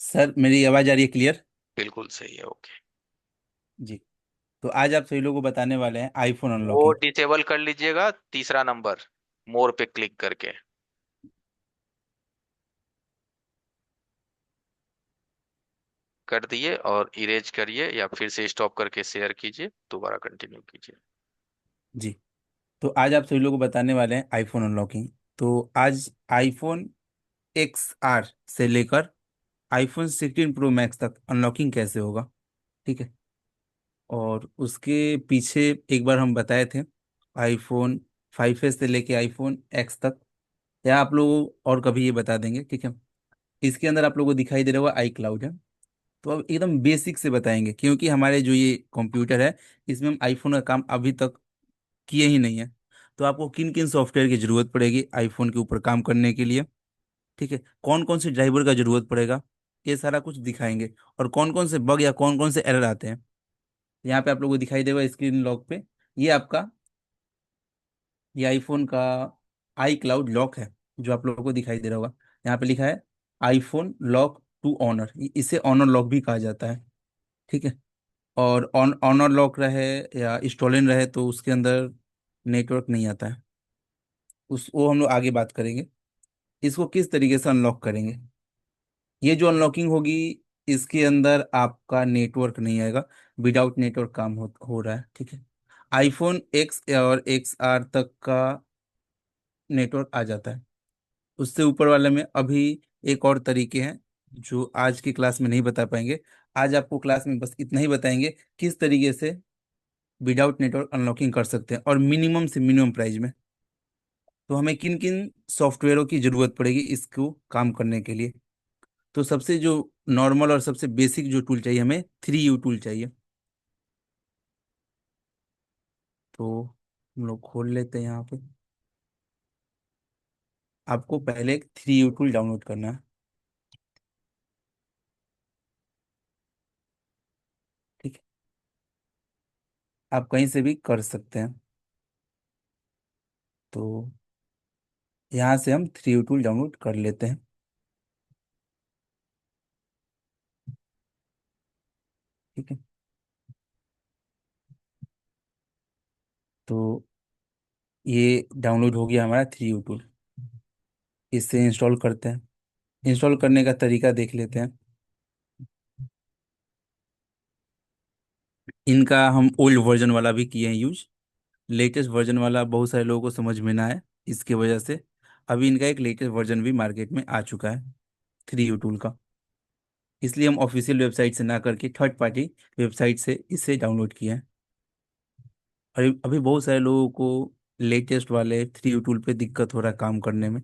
Sir मेरी आवाज़ आ रही है क्लियर? बिल्कुल सही है। ओके। जी। तो आज आप सभी लोगों को बताने वाले हैं आईफोन वो अनलॉकिंग। डिसेबल कर लीजिएगा, तीसरा नंबर मोर पे क्लिक करके कर दिए और इरेज करिए या फिर से स्टॉप करके शेयर कीजिए, दोबारा कंटिन्यू कीजिए। जी। तो आज आप सभी लोगों को बताने वाले हैं आईफोन अनलॉकिंग। तो आज आईफोन एक्स आर से लेकर आईफोन 16 प्रो मैक्स तक अनलॉकिंग कैसे होगा। ठीक है। और उसके पीछे एक बार हम बताए थे आईफोन 5s से लेके आईफोन एक्स तक, या आप लोगों और कभी ये बता देंगे। ठीक है। इसके अंदर आप लोगों को दिखाई दे रहा होगा आई क्लाउड है। तो अब एकदम बेसिक से बताएंगे, क्योंकि हमारे जो ये कंप्यूटर है इसमें हम आईफोन का काम अभी तक किए ही नहीं है। तो आपको किन किन सॉफ्टवेयर की जरूरत पड़ेगी आईफोन के ऊपर काम करने के लिए। ठीक है। कौन कौन से ड्राइवर का जरूरत पड़ेगा, ये सारा कुछ दिखाएंगे। और कौन कौन से बग या कौन कौन से एरर आते हैं। यहाँ पे आप लोगों को दिखाई देगा स्क्रीन लॉक पे, ये आपका ये आईफोन का आई क्लाउड लॉक है, जो आप लोगों को दिखाई दे रहा होगा। यहाँ पे लिखा है आईफोन लॉक टू ऑनर, इसे ऑनर लॉक भी कहा जाता है। ठीक है। और ऑनर लॉक रहे या स्टोलन रहे तो उसके अंदर नेटवर्क नहीं आता है। उस वो हम लोग आगे बात करेंगे। इसको किस तरीके से अनलॉक करेंगे, ये जो अनलॉकिंग होगी इसके अंदर आपका नेटवर्क नहीं आएगा। विदाउट नेटवर्क काम हो रहा है। ठीक है। आईफोन एक्स और एक्स आर तक का नेटवर्क आ जाता है। उससे ऊपर वाले में अभी एक और तरीके हैं जो आज की क्लास में नहीं बता पाएंगे। आज आपको क्लास में बस इतना ही बताएंगे किस तरीके से विदाउट नेटवर्क अनलॉकिंग कर सकते हैं और मिनिमम से मिनिमम प्राइस में। तो हमें किन किन सॉफ्टवेयरों की जरूरत पड़ेगी इसको काम करने के लिए। तो सबसे जो नॉर्मल और सबसे बेसिक जो टूल चाहिए, हमें 3U टूल चाहिए। तो हम लोग खोल लेते हैं यहाँ पे। आपको पहले एक 3U टूल डाउनलोड करना है। ठीक है। आप कहीं से भी कर सकते हैं। तो यहाँ से हम 3U टूल डाउनलोड कर लेते हैं। ठीक है। तो ये डाउनलोड हो गया हमारा 3U टूल। इससे इंस्टॉल करते हैं। इंस्टॉल करने का तरीका देख लेते हैं। इनका हम ओल्ड वर्जन वाला भी किए हैं यूज। लेटेस्ट वर्जन वाला बहुत सारे लोगों को समझ में ना आए, इसके वजह से अभी इनका एक लेटेस्ट वर्जन भी मार्केट में आ चुका है 3U टूल का। इसलिए हम ऑफिशियल वेबसाइट से ना करके थर्ड पार्टी वेबसाइट से इसे डाउनलोड किया है। और अभी बहुत सारे लोगों को लेटेस्ट वाले 3U टूल पे दिक्कत हो रहा है काम करने में।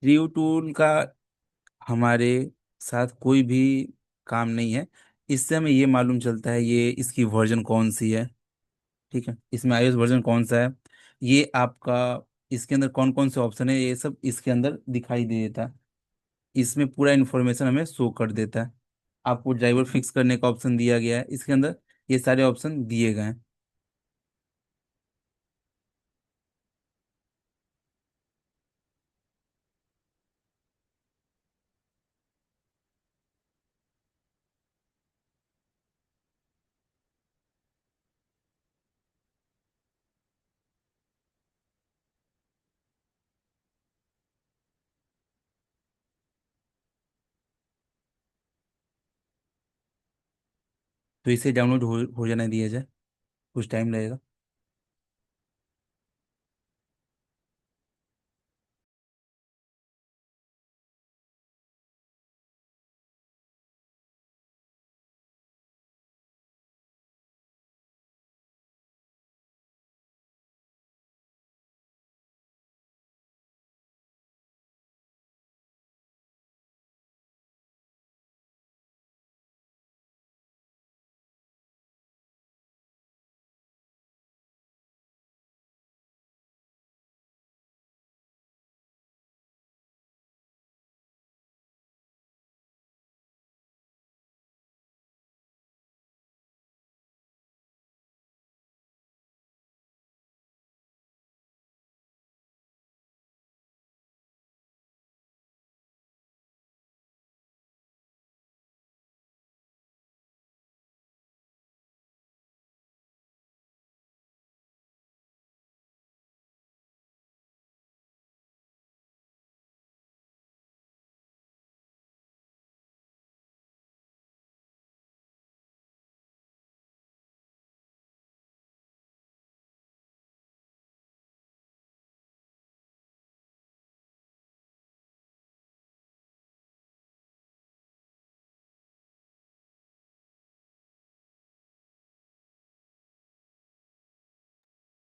थ्री यू टूल का हमारे साथ कोई भी काम नहीं है। इससे हमें ये मालूम चलता है ये इसकी वर्जन कौन सी है। ठीक है। इसमें iOS वर्जन कौन सा है, ये आपका इसके अंदर कौन कौन से ऑप्शन है, ये सब इसके अंदर दिखाई दे देता है। इसमें पूरा इन्फॉर्मेशन हमें शो कर देता है। आपको ड्राइवर फिक्स करने का ऑप्शन दिया गया है इसके अंदर, ये सारे ऑप्शन दिए गए हैं। तो इसे डाउनलोड हो जाने दिया जाए, कुछ टाइम लगेगा।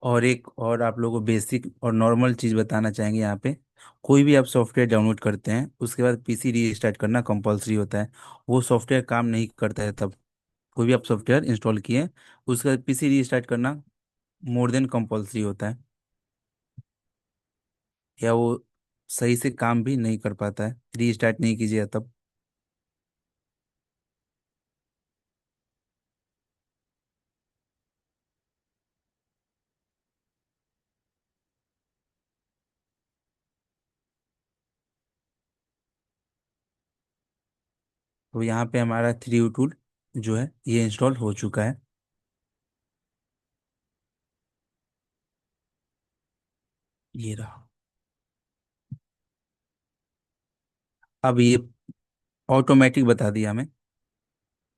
और एक और आप लोगों को बेसिक और नॉर्मल चीज़ बताना चाहेंगे यहाँ पे। कोई भी आप सॉफ्टवेयर डाउनलोड करते हैं उसके बाद पीसी रीस्टार्ट करना कंपलसरी होता है। वो सॉफ्टवेयर काम नहीं करता है तब, कोई भी आप सॉफ्टवेयर इंस्टॉल किए हैं उसके बाद पीसी रीस्टार्ट करना मोर देन कंपलसरी होता है, या वो सही से काम भी नहीं कर पाता है रीस्टार्ट नहीं कीजिए तब। तो यहाँ पे हमारा 3U टूल जो है ये इंस्टॉल हो चुका है। ये रहा। अब ये ऑटोमेटिक बता दिया हमें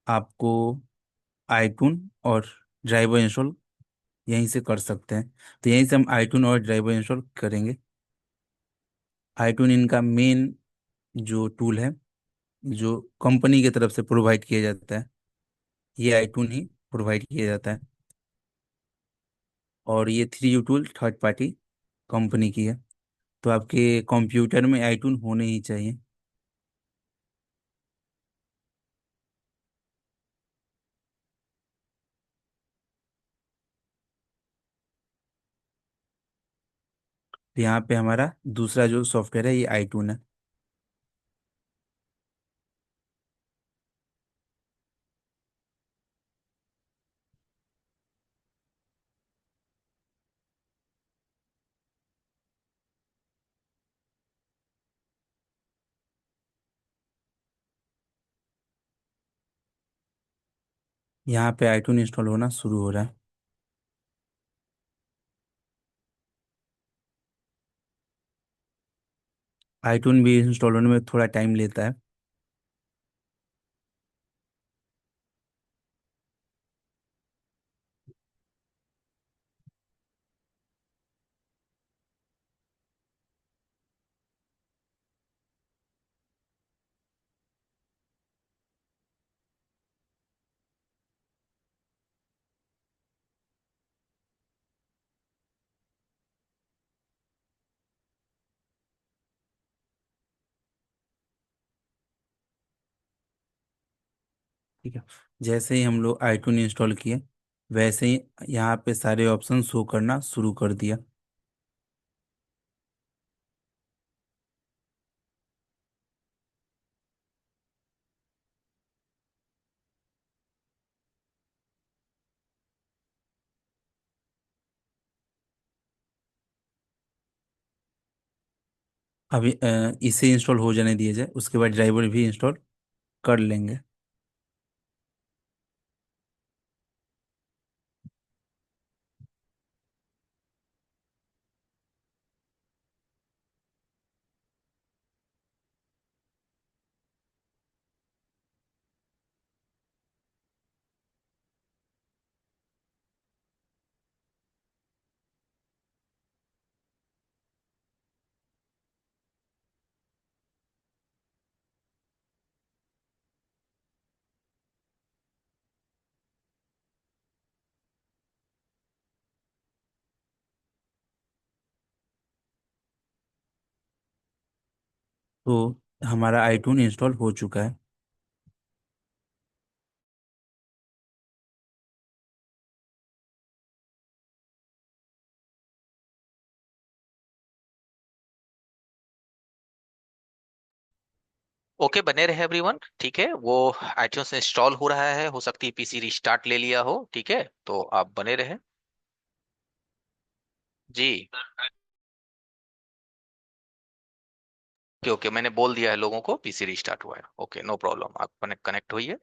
आपको आईटून और ड्राइवर इंस्टॉल यहीं से कर सकते हैं। तो यहीं से हम आईटून और ड्राइवर इंस्टॉल करेंगे। आईटून इनका मेन जो टूल है जो कंपनी की तरफ से प्रोवाइड किया जाता है, ये आईटून ही प्रोवाइड किया जाता है। और ये 3U tool third party company की है। तो आपके कंप्यूटर में आईटून होने ही चाहिए। तो यहाँ पे हमारा दूसरा जो सॉफ्टवेयर है ये आईटून है। यहाँ पे आईटून इंस्टॉल होना शुरू हो रहा है। आईटून भी इंस्टॉल होने में थोड़ा टाइम लेता है। ठीक है। जैसे ही हम लोग आईटून इंस्टॉल किए वैसे ही यहाँ पे सारे ऑप्शन शो करना शुरू कर दिया। अभी इसे इंस्टॉल हो जाने दिया जाए उसके बाद ड्राइवर भी इंस्टॉल कर लेंगे। तो हमारा आईटून इंस्टॉल हो चुका है। ओके, बने रहे एवरीवन। ठीक है, वो आईट्यून्स इंस्टॉल हो रहा है, हो सकती है पीसी रिस्टार्ट ले लिया हो। ठीक है, तो आप बने रहे। जी। ओके ओके, मैंने बोल दिया है लोगों को पीसी रिस्टार्ट हुआ है। ओके, नो प्रॉब्लम, आप कनेक्ट होइए।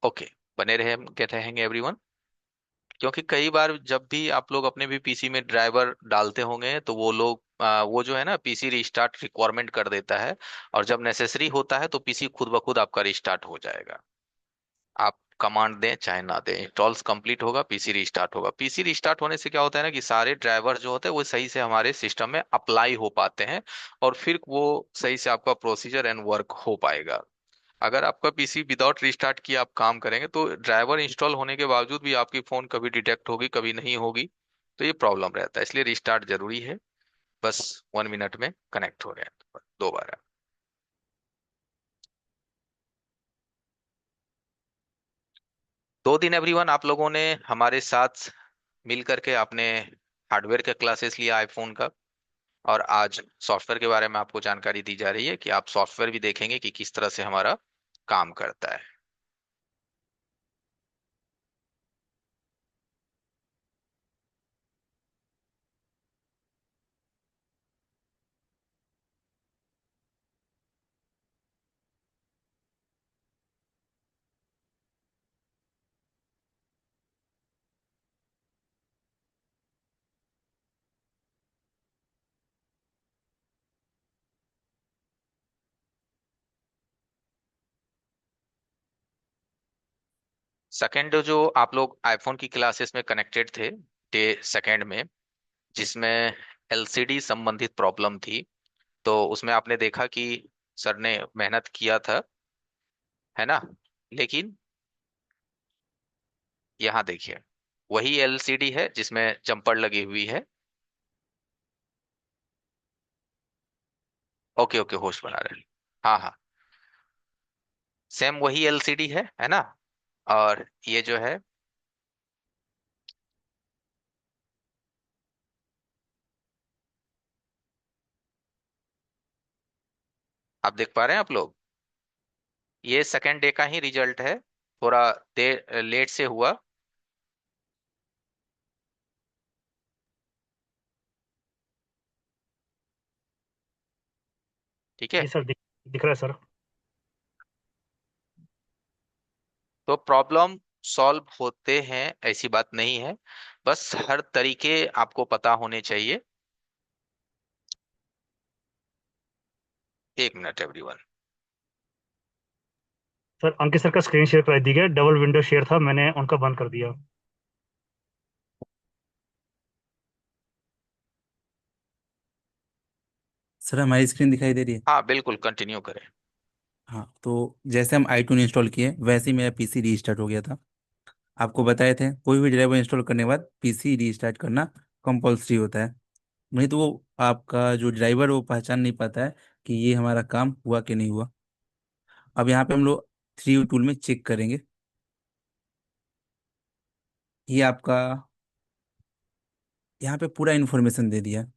ओके, बने रहे कहते रहेंगे एवरीवन। क्योंकि कई बार जब भी आप लोग अपने भी पीसी में ड्राइवर डालते होंगे तो वो लोग वो जो है ना पीसी रिस्टार्ट रिक्वायरमेंट कर देता है। और जब नेसेसरी होता है तो पीसी खुद ब खुद आपका रिस्टार्ट हो जाएगा। आप कमांड दें चाहे ना दें, इंस्टॉल्स कंप्लीट होगा, पीसी रिस्टार्ट होगा। पीसी रिस्टार्ट होने से क्या होता है ना कि सारे ड्राइवर जो होते हैं वो सही से हमारे सिस्टम में अप्लाई हो पाते हैं। और फिर वो सही से आपका प्रोसीजर एंड वर्क हो पाएगा। अगर आपका पीसी विदाउट रिस्टार्ट किए आप काम करेंगे तो ड्राइवर इंस्टॉल होने के बावजूद भी आपकी फोन कभी डिटेक्ट होगी कभी नहीं होगी। तो ये प्रॉब्लम रहता है, इसलिए रिस्टार्ट जरूरी है। बस 1 मिनट में कनेक्ट हो रहे हैं दोबारा। 2 दिन एवरीवन आप लोगों ने हमारे साथ मिल करके आपने हार्डवेयर का क्लासेस लिया आईफोन का। और आज सॉफ्टवेयर के बारे में आपको जानकारी दी जा रही है कि आप सॉफ्टवेयर भी देखेंगे कि किस तरह से हमारा काम करता है। सेकंड जो आप लोग आईफोन की क्लासेस में कनेक्टेड थे डे सेकंड में, जिसमें एलसीडी संबंधित प्रॉब्लम थी, तो उसमें आपने देखा कि सर ने मेहनत किया था, है ना? लेकिन यहाँ देखिए, वही एलसीडी है जिसमें जंपर लगी हुई है। ओके ओके, होस्ट बना रहे हैं। हाँ हाँ, सेम वही एलसीडी है ना? और ये जो है, आप देख पा रहे हैं आप लोग, ये सेकेंड डे का ही रिजल्ट है। थोड़ा देर लेट से हुआ। ठीक जी है। सर, दिख रहा है सर। तो प्रॉब्लम सॉल्व होते हैं ऐसी बात नहीं है, बस हर तरीके आपको पता होने चाहिए। 1 मिनट एवरीवन। सर अंकित सर का स्क्रीन शेयर कर दी गया, डबल विंडो शेयर था, मैंने उनका बंद कर दिया। सर हमारी स्क्रीन दिखाई दे रही है? हाँ बिल्कुल, कंटिन्यू करें। हाँ, तो जैसे हम आईटून इंस्टॉल किए वैसे ही मेरा पीसी रीस्टार्ट हो गया था। आपको बताए थे कोई भी ड्राइवर इंस्टॉल करने के बाद पीसी रीस्टार्ट करना कंपलसरी होता है। नहीं तो वो आपका जो ड्राइवर वो पहचान नहीं पाता है कि ये हमारा काम हुआ कि नहीं हुआ। अब यहाँ पे हम लोग थ्री टूल में चेक करेंगे। ये आपका यहाँ पे पूरा इन्फॉर्मेशन दे दिया है।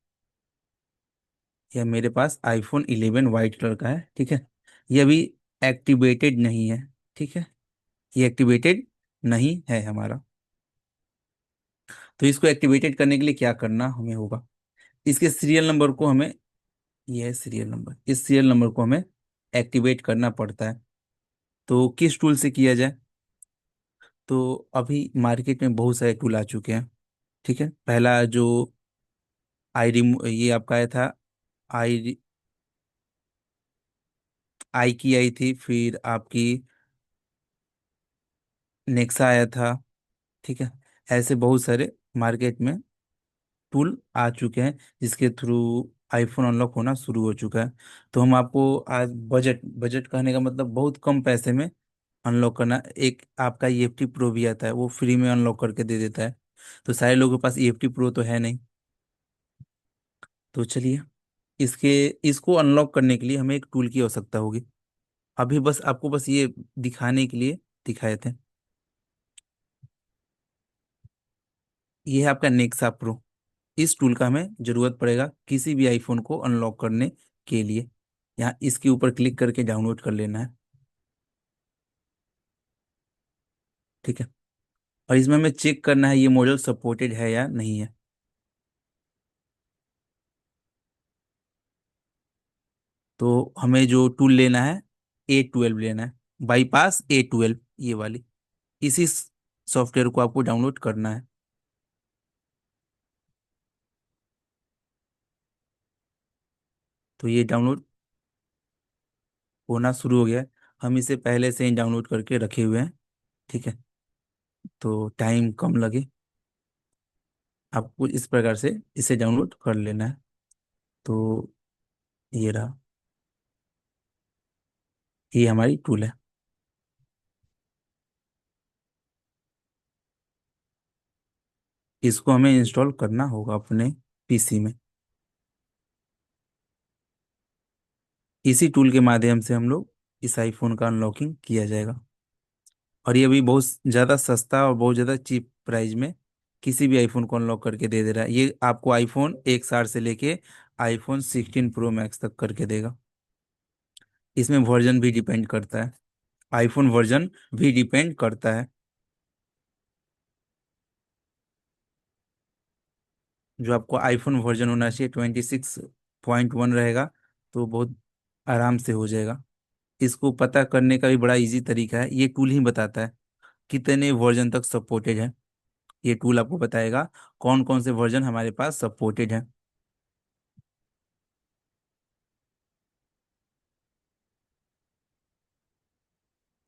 यह मेरे पास आईफोन 11 वाइट कलर का है, ठीक है। ये अभी एक्टिवेटेड नहीं है, ठीक है। ये एक्टिवेटेड नहीं है हमारा। तो इसको एक्टिवेटेड करने के लिए क्या करना हमें होगा, इसके सीरियल नंबर को हमें, ये है सीरियल नंबर, इस सीरियल नंबर को हमें एक्टिवेट करना पड़ता है। तो किस टूल से किया जाए? तो अभी मार्केट में बहुत सारे टूल आ चुके हैं, ठीक है। पहला जो ये आपका आया था, आई आई की आई थी, फिर आपकी नेक्सा आया था, ठीक है। ऐसे बहुत सारे मार्केट में टूल आ चुके हैं जिसके थ्रू आईफोन अनलॉक होना शुरू हो चुका है। तो हम आपको आज बजट बजट कहने का मतलब बहुत कम पैसे में अनलॉक करना, एक आपका ईएफटी प्रो भी आता है वो फ्री में अनलॉक करके दे देता है। तो सारे लोगों के पास ईएफटी प्रो तो है नहीं। तो चलिए, इसके इसको अनलॉक करने के लिए हमें एक टूल की आवश्यकता होगी। अभी बस आपको बस ये दिखाने के लिए दिखाए थे। ये है आपका नेक्सा प्रो। इस टूल का हमें जरूरत पड़ेगा किसी भी आईफोन को अनलॉक करने के लिए। यहाँ इसके ऊपर क्लिक करके डाउनलोड कर लेना है, ठीक है। और इसमें हमें चेक करना है ये मॉडल सपोर्टेड है या नहीं है। तो हमें जो टूल लेना है, A12 लेना है, बाईपास A12, ये वाली, इसी सॉफ्टवेयर को आपको डाउनलोड करना है। तो ये डाउनलोड होना शुरू हो गया है। हम इसे पहले से ही डाउनलोड करके रखे हुए हैं, ठीक है। तो टाइम कम लगे, आपको इस प्रकार से इसे डाउनलोड कर लेना है। तो ये रहा। ये हमारी टूल है। इसको हमें इंस्टॉल करना होगा अपने पीसी में। इसी टूल के माध्यम से हम लोग इस आईफोन का अनलॉकिंग किया जाएगा। और ये भी बहुत ज़्यादा सस्ता और बहुत ज़्यादा चीप प्राइस में किसी भी आईफोन को अनलॉक करके दे दे रहा है। ये आपको आईफोन एक्स आर से लेके आईफोन 16 प्रो मैक्स तक करके देगा। इसमें वर्जन भी डिपेंड करता है, आईफोन वर्जन भी डिपेंड करता है। जो आपको आईफोन वर्जन होना चाहिए 26.1 रहेगा, तो बहुत आराम से हो जाएगा। इसको पता करने का भी बड़ा इजी तरीका है, ये टूल ही बताता है कितने वर्जन तक सपोर्टेड है। ये टूल आपको बताएगा कौन कौन से वर्जन हमारे पास सपोर्टेड है।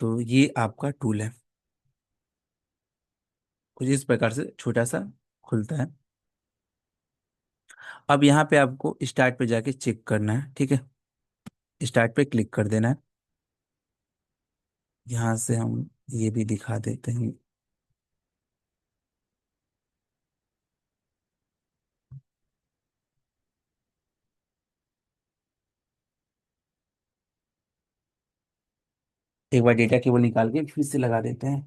तो ये आपका टूल है, कुछ इस प्रकार से छोटा सा खुलता है। अब यहाँ पे आपको स्टार्ट पे जाके चेक करना है, ठीक है। स्टार्ट पे क्लिक कर देना है। यहाँ से हम ये भी दिखा देते हैं। एक बार डेटा केबल निकाल के फिर से लगा देते हैं,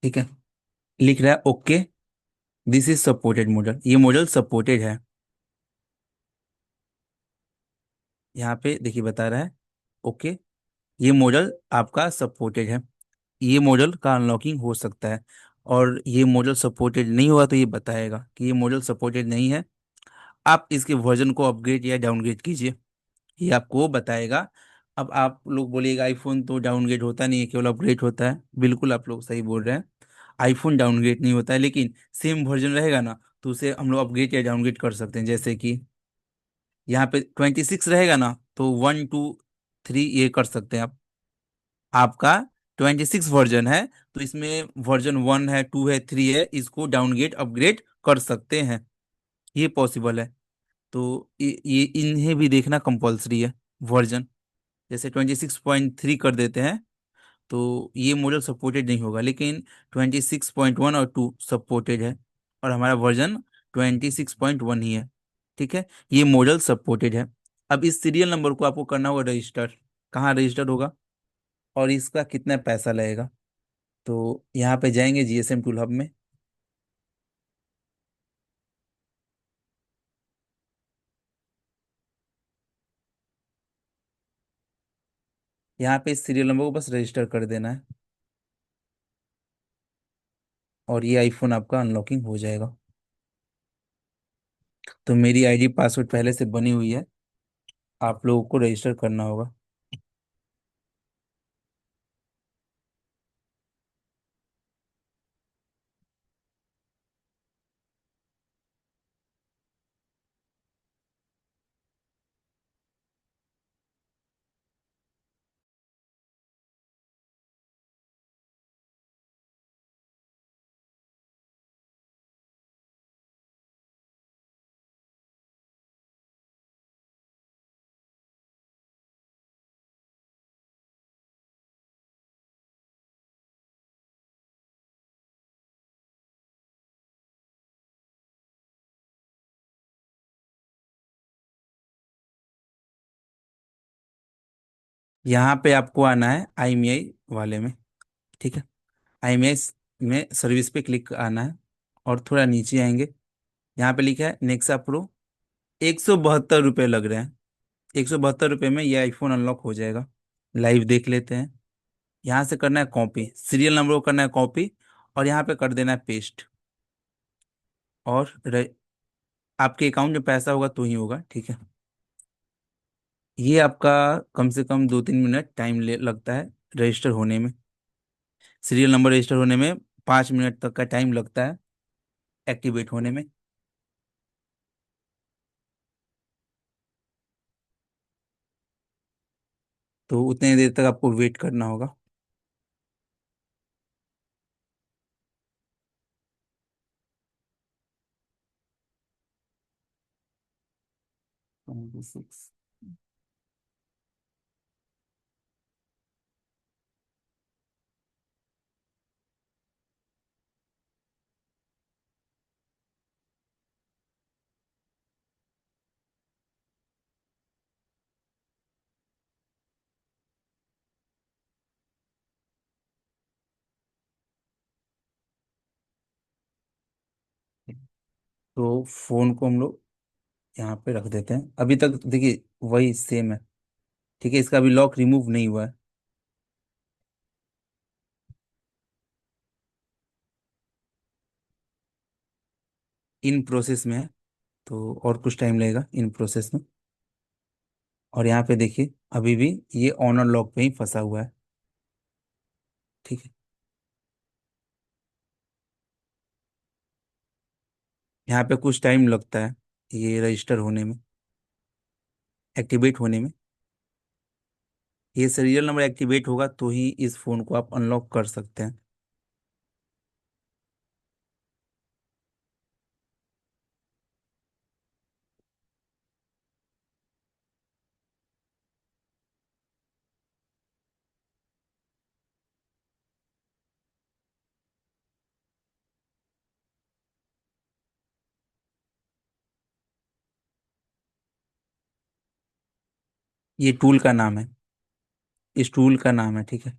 ठीक है। लिख रहा है okay, this is supported model, ये मॉडल सपोर्टेड है। यहाँ पे देखिए बता रहा है ओके, ये मॉडल आपका सपोर्टेड है, ये मॉडल का अनलॉकिंग हो सकता है। और ये मॉडल सपोर्टेड नहीं हुआ तो ये बताएगा कि ये मॉडल सपोर्टेड नहीं है, आप इसके वर्जन को अपग्रेड या डाउनग्रेड कीजिए, ये आपको बताएगा। अब आप लोग बोलिएगा आईफोन तो डाउनग्रेड होता नहीं है, केवल अपग्रेड होता है। बिल्कुल आप लोग सही बोल रहे हैं, आईफोन डाउनग्रेड नहीं होता है, लेकिन सेम वर्जन रहेगा ना तो उसे हम लोग अपग्रेड या डाउनग्रेड कर सकते हैं। जैसे कि यहाँ पे 26 रहेगा ना तो 1 2 3 ये कर सकते हैं आप। आपका 26 वर्जन है तो इसमें वर्जन 1 है, 2 है, 3 है, इसको डाउनग्रेड अपग्रेड कर सकते हैं, ये पॉसिबल है। तो ये इन्हें भी देखना कंपलसरी है वर्जन। जैसे 26.3 कर देते हैं तो ये मॉडल सपोर्टेड नहीं होगा, लेकिन 26.1 और 2 सपोर्टेड है और हमारा वर्जन 26.1 ही है, ठीक है। ये मॉडल सपोर्टेड है। अब इस सीरियल नंबर को आपको करना होगा रजिस्टर। कहाँ रजिस्टर होगा और इसका कितना पैसा लगेगा? तो यहाँ पे जाएंगे जीएसएम टूल हब में। यहाँ पे इस सीरियल नंबर को बस रजिस्टर कर देना है और ये आईफोन आपका अनलॉकिंग हो जाएगा। तो मेरी आईडी पासवर्ड पहले से बनी हुई है, आप लोगों को रजिस्टर करना होगा। यहाँ पे आपको आना है आईएमईआई वाले में, ठीक है। आईएमईआई में सर्विस पे क्लिक आना है और थोड़ा नीचे आएंगे। यहाँ पे लिखा है नेक्सा प्रो, 172 रुपये लग रहे हैं। 172 रुपये में ये आईफोन अनलॉक हो जाएगा। लाइव देख लेते हैं। यहाँ से करना है कॉपी, सीरियल नंबर को करना है कॉपी और यहाँ पे कर देना है पेस्ट। और आपके अकाउंट में पैसा होगा तो ही होगा, ठीक है। ये आपका कम से कम 2 3 मिनट टाइम ले लगता है रजिस्टर होने में। सीरियल नंबर रजिस्टर होने में 5 मिनट तक का टाइम लगता है एक्टिवेट होने में। तो उतने देर तक आपको वेट करना होगा। तो फोन को हम लोग यहाँ पे रख देते हैं। अभी तक देखिए वही सेम है। ठीक है, इसका अभी लॉक रिमूव नहीं हुआ है। इन प्रोसेस में है, तो और कुछ टाइम लगेगा इन प्रोसेस में। और यहाँ पे देखिए अभी भी ये ऑन और लॉक पे ही फंसा हुआ है। ठीक है, यहाँ पे कुछ टाइम लगता है ये रजिस्टर होने में, एक्टिवेट होने में। ये सीरियल नंबर एक्टिवेट होगा तो ही इस फोन को आप अनलॉक कर सकते हैं। ये टूल का नाम है, इस टूल का नाम है। ठीक है,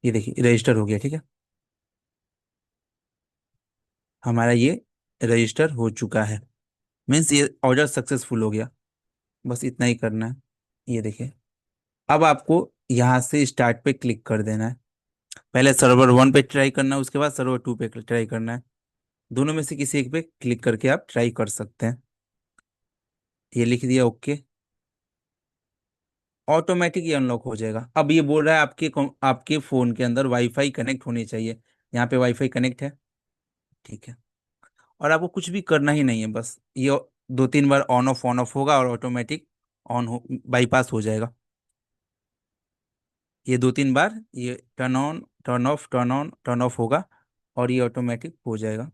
ये देखिए रजिस्टर हो गया। ठीक है, हमारा ये रजिस्टर हो चुका है। मीन्स ये ऑर्डर सक्सेसफुल हो गया। बस इतना ही करना है। ये देखिए, अब आपको यहाँ से स्टार्ट पे क्लिक कर देना है। पहले सर्वर 1 पे ट्राई करना है, उसके बाद सर्वर 2 पे ट्राई करना है। दोनों में से किसी एक पे क्लिक करके आप ट्राई कर सकते हैं। ये लिख दिया ओके। ऑटोमेटिक ये अनलॉक हो जाएगा। अब ये बोल रहा है आपके फोन के अंदर वाईफाई कनेक्ट होनी चाहिए। यहाँ पे वाईफाई कनेक्ट है। ठीक है, और आपको कुछ भी करना ही नहीं है, बस ये 2-3 बार ऑन ऑफ होगा और ऑटोमेटिक ऑन हो बाईपास हो जाएगा। ये 2-3 बार ये turn on turn off turn on turn off होगा और ये ऑटोमेटिक हो जाएगा।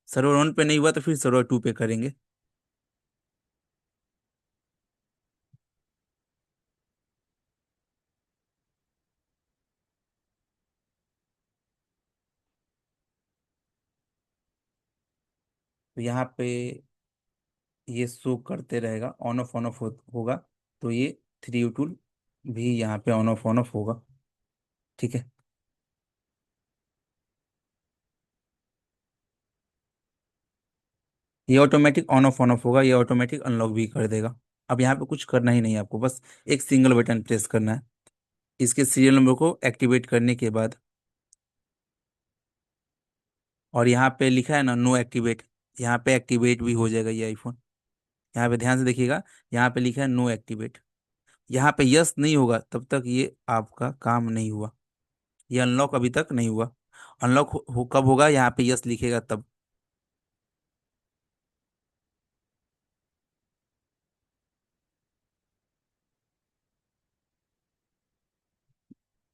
सर्वर 1 पे नहीं हुआ तो फिर सर्वर 2 पे करेंगे। तो यहाँ पे ये शो करते रहेगा, ऑन ऑफ होगा। तो ये 3U टूल भी यहाँ पे ऑन ऑफ होगा। ठीक है, ये ऑटोमेटिक ऑन ऑफ होगा, ये ऑटोमेटिक अनलॉक भी कर देगा। अब यहाँ पे कुछ करना ही नहीं है आपको, बस एक सिंगल बटन प्रेस करना है इसके सीरियल नंबर को एक्टिवेट करने के बाद। और यहाँ पे लिखा है ना नो एक्टिवेट, यहाँ पे एक्टिवेट भी हो जाएगा ये आईफोन। यहाँ पे ध्यान से देखिएगा, यहाँ पे लिखा है नो एक्टिवेट। यहाँ पे यस नहीं होगा तब तक ये आपका काम नहीं हुआ। ये अनलॉक अभी तक नहीं हुआ। अनलॉक कब होगा, यहाँ पे यस लिखेगा तब।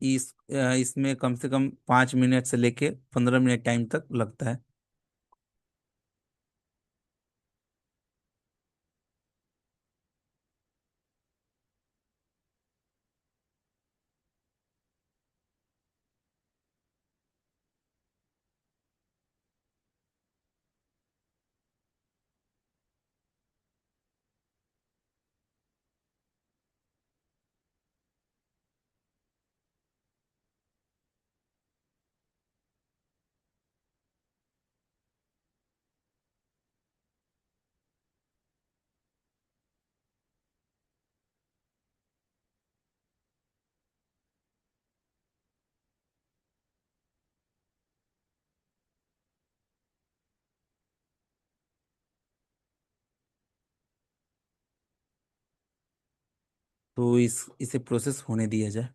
इसमें कम से कम 5 मिनट से लेके 15 मिनट टाइम तक लगता है। तो इसे प्रोसेस होने दिया जाए।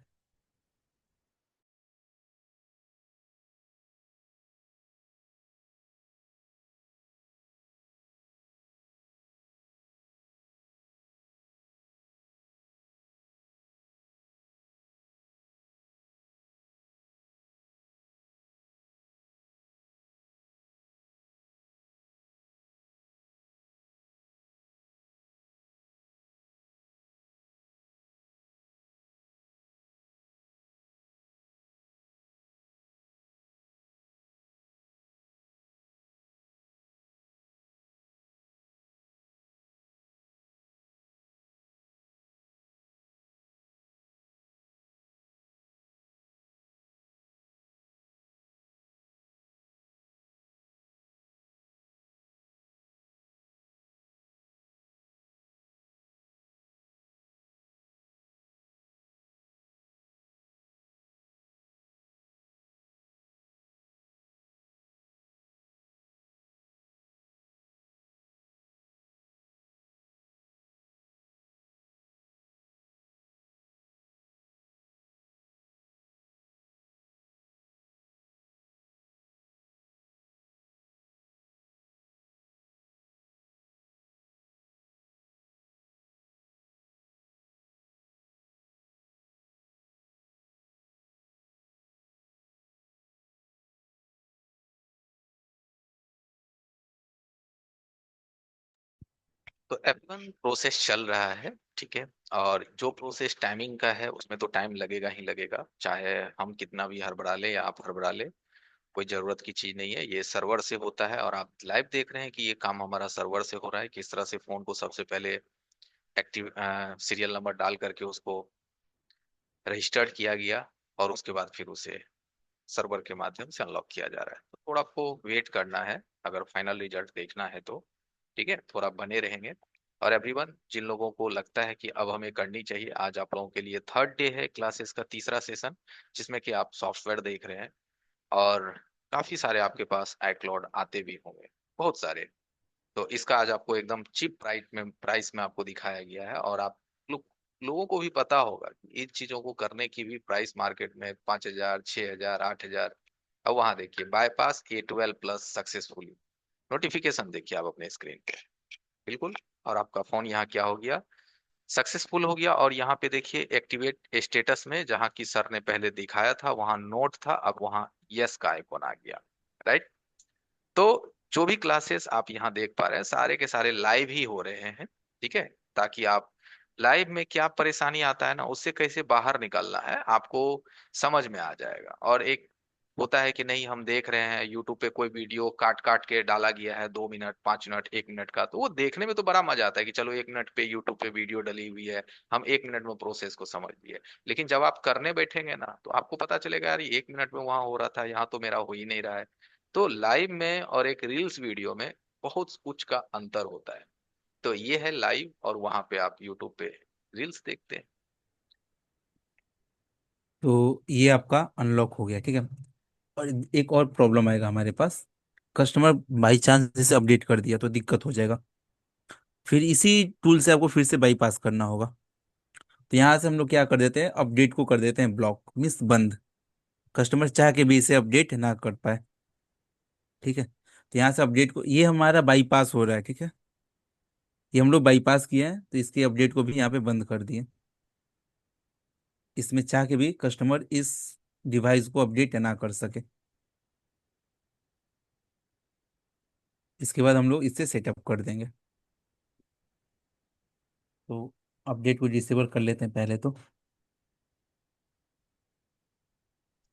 तो F1 प्रोसेस चल रहा है, ठीक है। और जो प्रोसेस टाइमिंग का है उसमें तो टाइम लगेगा ही लगेगा, चाहे हम कितना भी हड़बड़ा ले या आप हड़बड़ा ले, कोई जरूरत की चीज नहीं है। ये सर्वर से होता है और आप लाइव देख रहे हैं कि ये काम हमारा सर्वर से हो रहा है, किस तरह से फोन को सबसे पहले एक्टिव सीरियल नंबर डाल करके उसको रजिस्टर्ड किया गया, और उसके बाद फिर उसे सर्वर के माध्यम से अनलॉक किया जा रहा है। तो थोड़ा आपको वेट करना है अगर फाइनल रिजल्ट देखना है तो, ठीक है, थोड़ा बने रहेंगे। और एवरीवन, जिन लोगों को लगता है कि अब हमें करनी चाहिए, आज आप लोगों के लिए थर्ड डे है क्लासेस का, तीसरा सेशन, जिसमें कि आप सॉफ्टवेयर देख रहे हैं और काफी सारे आपके पास iCloud आते भी होंगे, बहुत सारे। तो इसका आज आपको एकदम चीप प्राइस में आपको दिखाया गया है। और आप लोग लोगों को भी पता होगा कि इन चीजों को करने की भी प्राइस मार्केट में 5,000, 6,000, 8,000। अब वहां देखिए, bypass A12 plus successfully, notification देखिए आप अपने स्क्रीन पे, बिल्कुल। और आपका फोन यहाँ क्या हो गया, सक्सेसफुल हो गया। और यहाँ पे देखिए एक्टिवेट स्टेटस में, जहाँ की सर ने पहले दिखाया था वहां नोट था, अब वहां यस का आइकॉन आ गया, राइट। तो जो भी क्लासेस आप यहाँ देख पा रहे हैं सारे के सारे लाइव ही हो रहे हैं, ठीक है। ताकि आप लाइव में क्या परेशानी आता है ना, उससे कैसे बाहर निकलना है आपको समझ में आ जाएगा। और एक होता है कि नहीं, हम देख रहे हैं यूट्यूब पे कोई वीडियो काट काट के डाला गया है, 2 मिनट, 5 मिनट, 1 मिनट का, तो वो देखने में तो बड़ा मजा आता है कि चलो 1 मिनट पे यूट्यूब पे वीडियो डली हुई है, हम 1 मिनट में प्रोसेस को समझ लिए। लेकिन जब आप करने बैठेंगे ना, तो आपको पता चलेगा यार, ये 1 मिनट में वहां हो रहा था, यहाँ तो मेरा हो ही नहीं रहा है। तो लाइव में और एक रील्स वीडियो में बहुत कुछ का अंतर होता है। तो ये है लाइव, और वहां पे आप यूट्यूब पे रील्स देखते हैं। तो ये आपका अनलॉक हो गया, ठीक है। और एक और प्रॉब्लम आएगा हमारे पास, कस्टमर बाई चांस जैसे अपडेट कर दिया तो दिक्कत हो जाएगा। फिर इसी टूल से आपको फिर से बाईपास करना होगा। तो यहाँ से हम लोग क्या कर देते हैं, अपडेट को कर देते हैं ब्लॉक, मीन्स बंद। कस्टमर चाह के भी इसे अपडेट ना कर पाए, ठीक है। तो यहाँ से अपडेट को, ये हमारा बाईपास हो रहा है, ठीक है। ये हम लोग बाईपास किए हैं, तो इसके अपडेट को भी यहाँ पे बंद कर दिए। इसमें चाह के भी कस्टमर इस डिवाइस को अपडेट ना कर सके। इसके बाद हम लोग इससे सेटअप कर देंगे। तो अपडेट को डिसेबल कर लेते हैं पहले तो।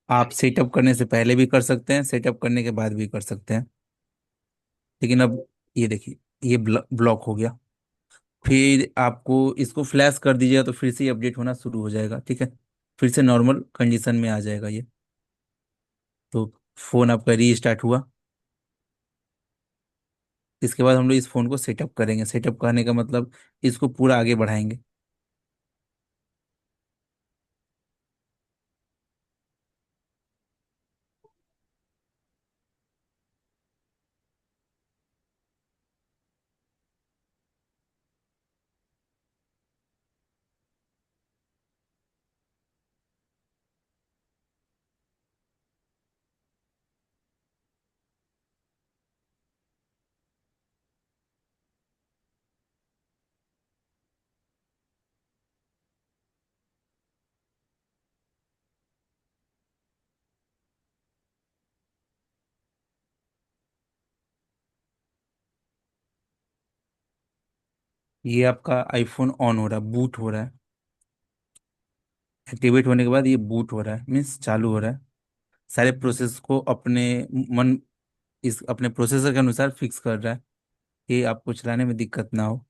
आप सेटअप करने से पहले भी कर सकते हैं, सेटअप करने के बाद भी कर सकते हैं। लेकिन अब ये देखिए, ये ब्लॉक हो गया। फिर आपको इसको फ्लैश कर दीजिएगा तो फिर से अपडेट होना शुरू हो जाएगा, ठीक है। फिर से नॉर्मल कंडीशन में आ जाएगा ये। तो फोन आपका रीस्टार्ट हुआ। इसके बाद हम लोग इस फोन को सेटअप करेंगे। सेटअप करने का मतलब इसको पूरा आगे बढ़ाएंगे। ये आपका आईफोन ऑन हो रहा है, बूट हो रहा है। एक्टिवेट होने के बाद ये बूट हो रहा है, मीन्स चालू हो रहा है। सारे प्रोसेस को अपने मन, इस अपने प्रोसेसर के अनुसार फिक्स कर रहा है कि आपको चलाने में दिक्कत ना हो।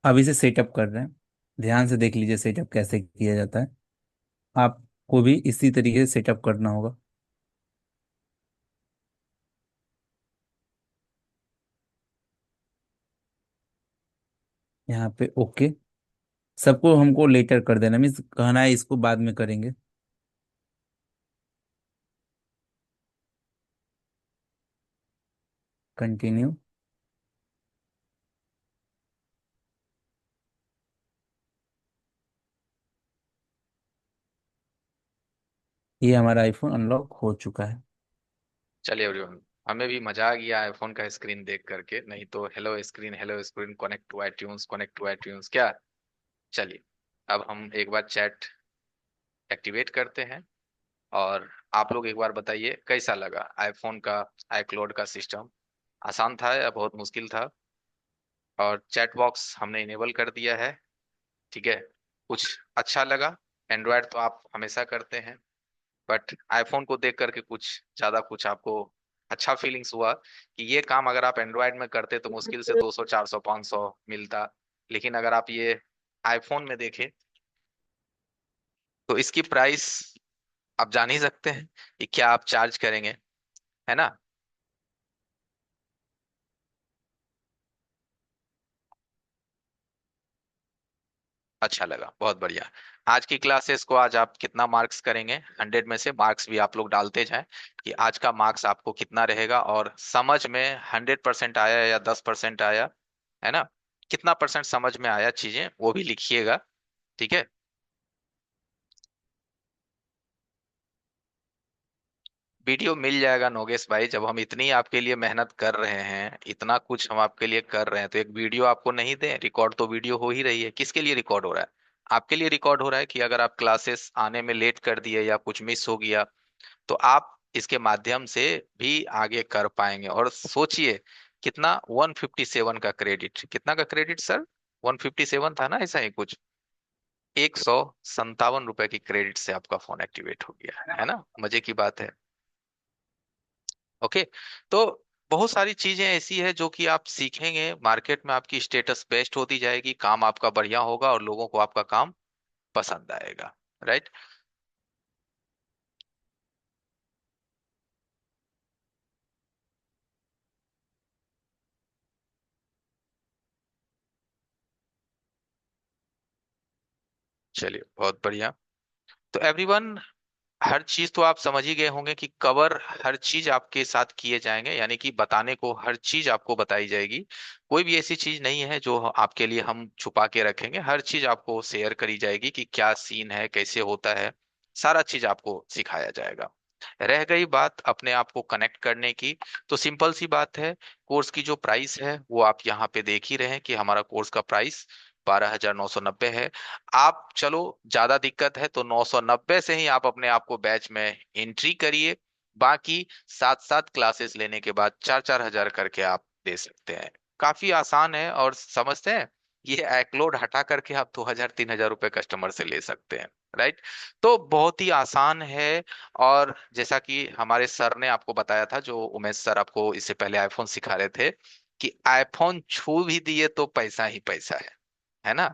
अब इसे सेटअप कर रहे हैं। ध्यान से देख लीजिए सेटअप कैसे किया जाता है। आपको भी इसी तरीके से सेटअप करना होगा। यहाँ पे ओके। सबको हमको लेटर कर देना, मीन्स कहना है इसको बाद में करेंगे। कंटिन्यू। ये हमारा आईफोन अनलॉक हो चुका है। चलिए एवरीवन, हमें भी मजा आ गया आईफोन का स्क्रीन देख करके। नहीं तो hello screen connect to iTunes, connect to iTunes क्या। चलिए, अब हम एक बार चैट एक्टिवेट करते हैं। और आप लोग एक बार बताइए कैसा लगा आईफोन का आईक्लाउड का सिस्टम। आसान था या बहुत मुश्किल था? और चैट बॉक्स हमने इनेबल कर दिया है। ठीक है, कुछ अच्छा लगा? एंड्रॉयड तो आप हमेशा करते हैं, बट आईफोन को देख करके कुछ ज्यादा कुछ आपको अच्छा फीलिंग्स हुआ कि ये काम अगर आप एंड्रॉयड में करते तो मुश्किल से 200 400 500 मिलता, लेकिन अगर आप ये आईफोन में देखें तो इसकी प्राइस आप जान ही सकते हैं कि क्या आप चार्ज करेंगे, है ना। अच्छा लगा, बहुत बढ़िया। आज की क्लासेस को आज आप कितना मार्क्स करेंगे? 100 में से मार्क्स भी आप लोग डालते जाएं कि आज का मार्क्स आपको कितना रहेगा, और समझ में 100% आया या 10% आया, है ना। कितना परसेंट समझ में आया चीजें वो भी लिखिएगा। ठीक है। वीडियो मिल जाएगा नोगेश भाई, जब हम इतनी आपके लिए मेहनत कर रहे हैं, इतना कुछ हम आपके लिए कर रहे हैं, तो एक वीडियो आपको नहीं दें? रिकॉर्ड तो वीडियो हो ही रही है। किसके लिए रिकॉर्ड हो रहा है? आपके लिए रिकॉर्ड हो रहा है कि अगर आप क्लासेस आने में लेट कर दिए या कुछ मिस हो गया तो आप इसके माध्यम से भी आगे कर पाएंगे। और सोचिए कितना, 157 का क्रेडिट, कितना का क्रेडिट सर? 157 था ना, ऐसा ही कुछ। 157 रुपए की क्रेडिट से आपका फोन एक्टिवेट हो गया, है ना। मजे की बात है। ओके। तो बहुत सारी चीजें ऐसी है जो कि आप सीखेंगे, मार्केट में आपकी स्टेटस बेस्ट होती जाएगी, काम आपका बढ़िया होगा और लोगों को आपका काम पसंद आएगा। राइट। चलिए, बहुत बढ़िया। तो एवरीवन, हर चीज तो आप समझ ही गए होंगे कि कवर हर चीज आपके साथ किए जाएंगे, यानी कि बताने को हर चीज आपको बताई जाएगी। कोई भी ऐसी चीज नहीं है जो आपके लिए हम छुपा के रखेंगे, हर चीज आपको शेयर करी जाएगी कि क्या सीन है, कैसे होता है। सारा चीज आपको सिखाया जाएगा। रह गई बात अपने आप को कनेक्ट करने की, तो सिंपल सी बात है। कोर्स की जो प्राइस है वो आप यहाँ पे देख ही रहे हैं कि हमारा कोर्स का प्राइस 12,990 है। आप चलो, ज्यादा दिक्कत है तो 990 से ही आप अपने आप को बैच में एंट्री करिए। बाकी 7 7 क्लासेस लेने के बाद 4 4 हजार करके आप दे सकते हैं। काफी आसान है, और समझते हैं ये एकलोड हटा करके आप 2,000 3,000 रुपए कस्टमर से ले सकते हैं। राइट। तो बहुत ही आसान है। और जैसा कि हमारे सर ने आपको बताया था, जो उमेश सर आपको इससे पहले आईफोन सिखा रहे थे, कि आईफोन छू भी दिए तो पैसा ही पैसा है ना।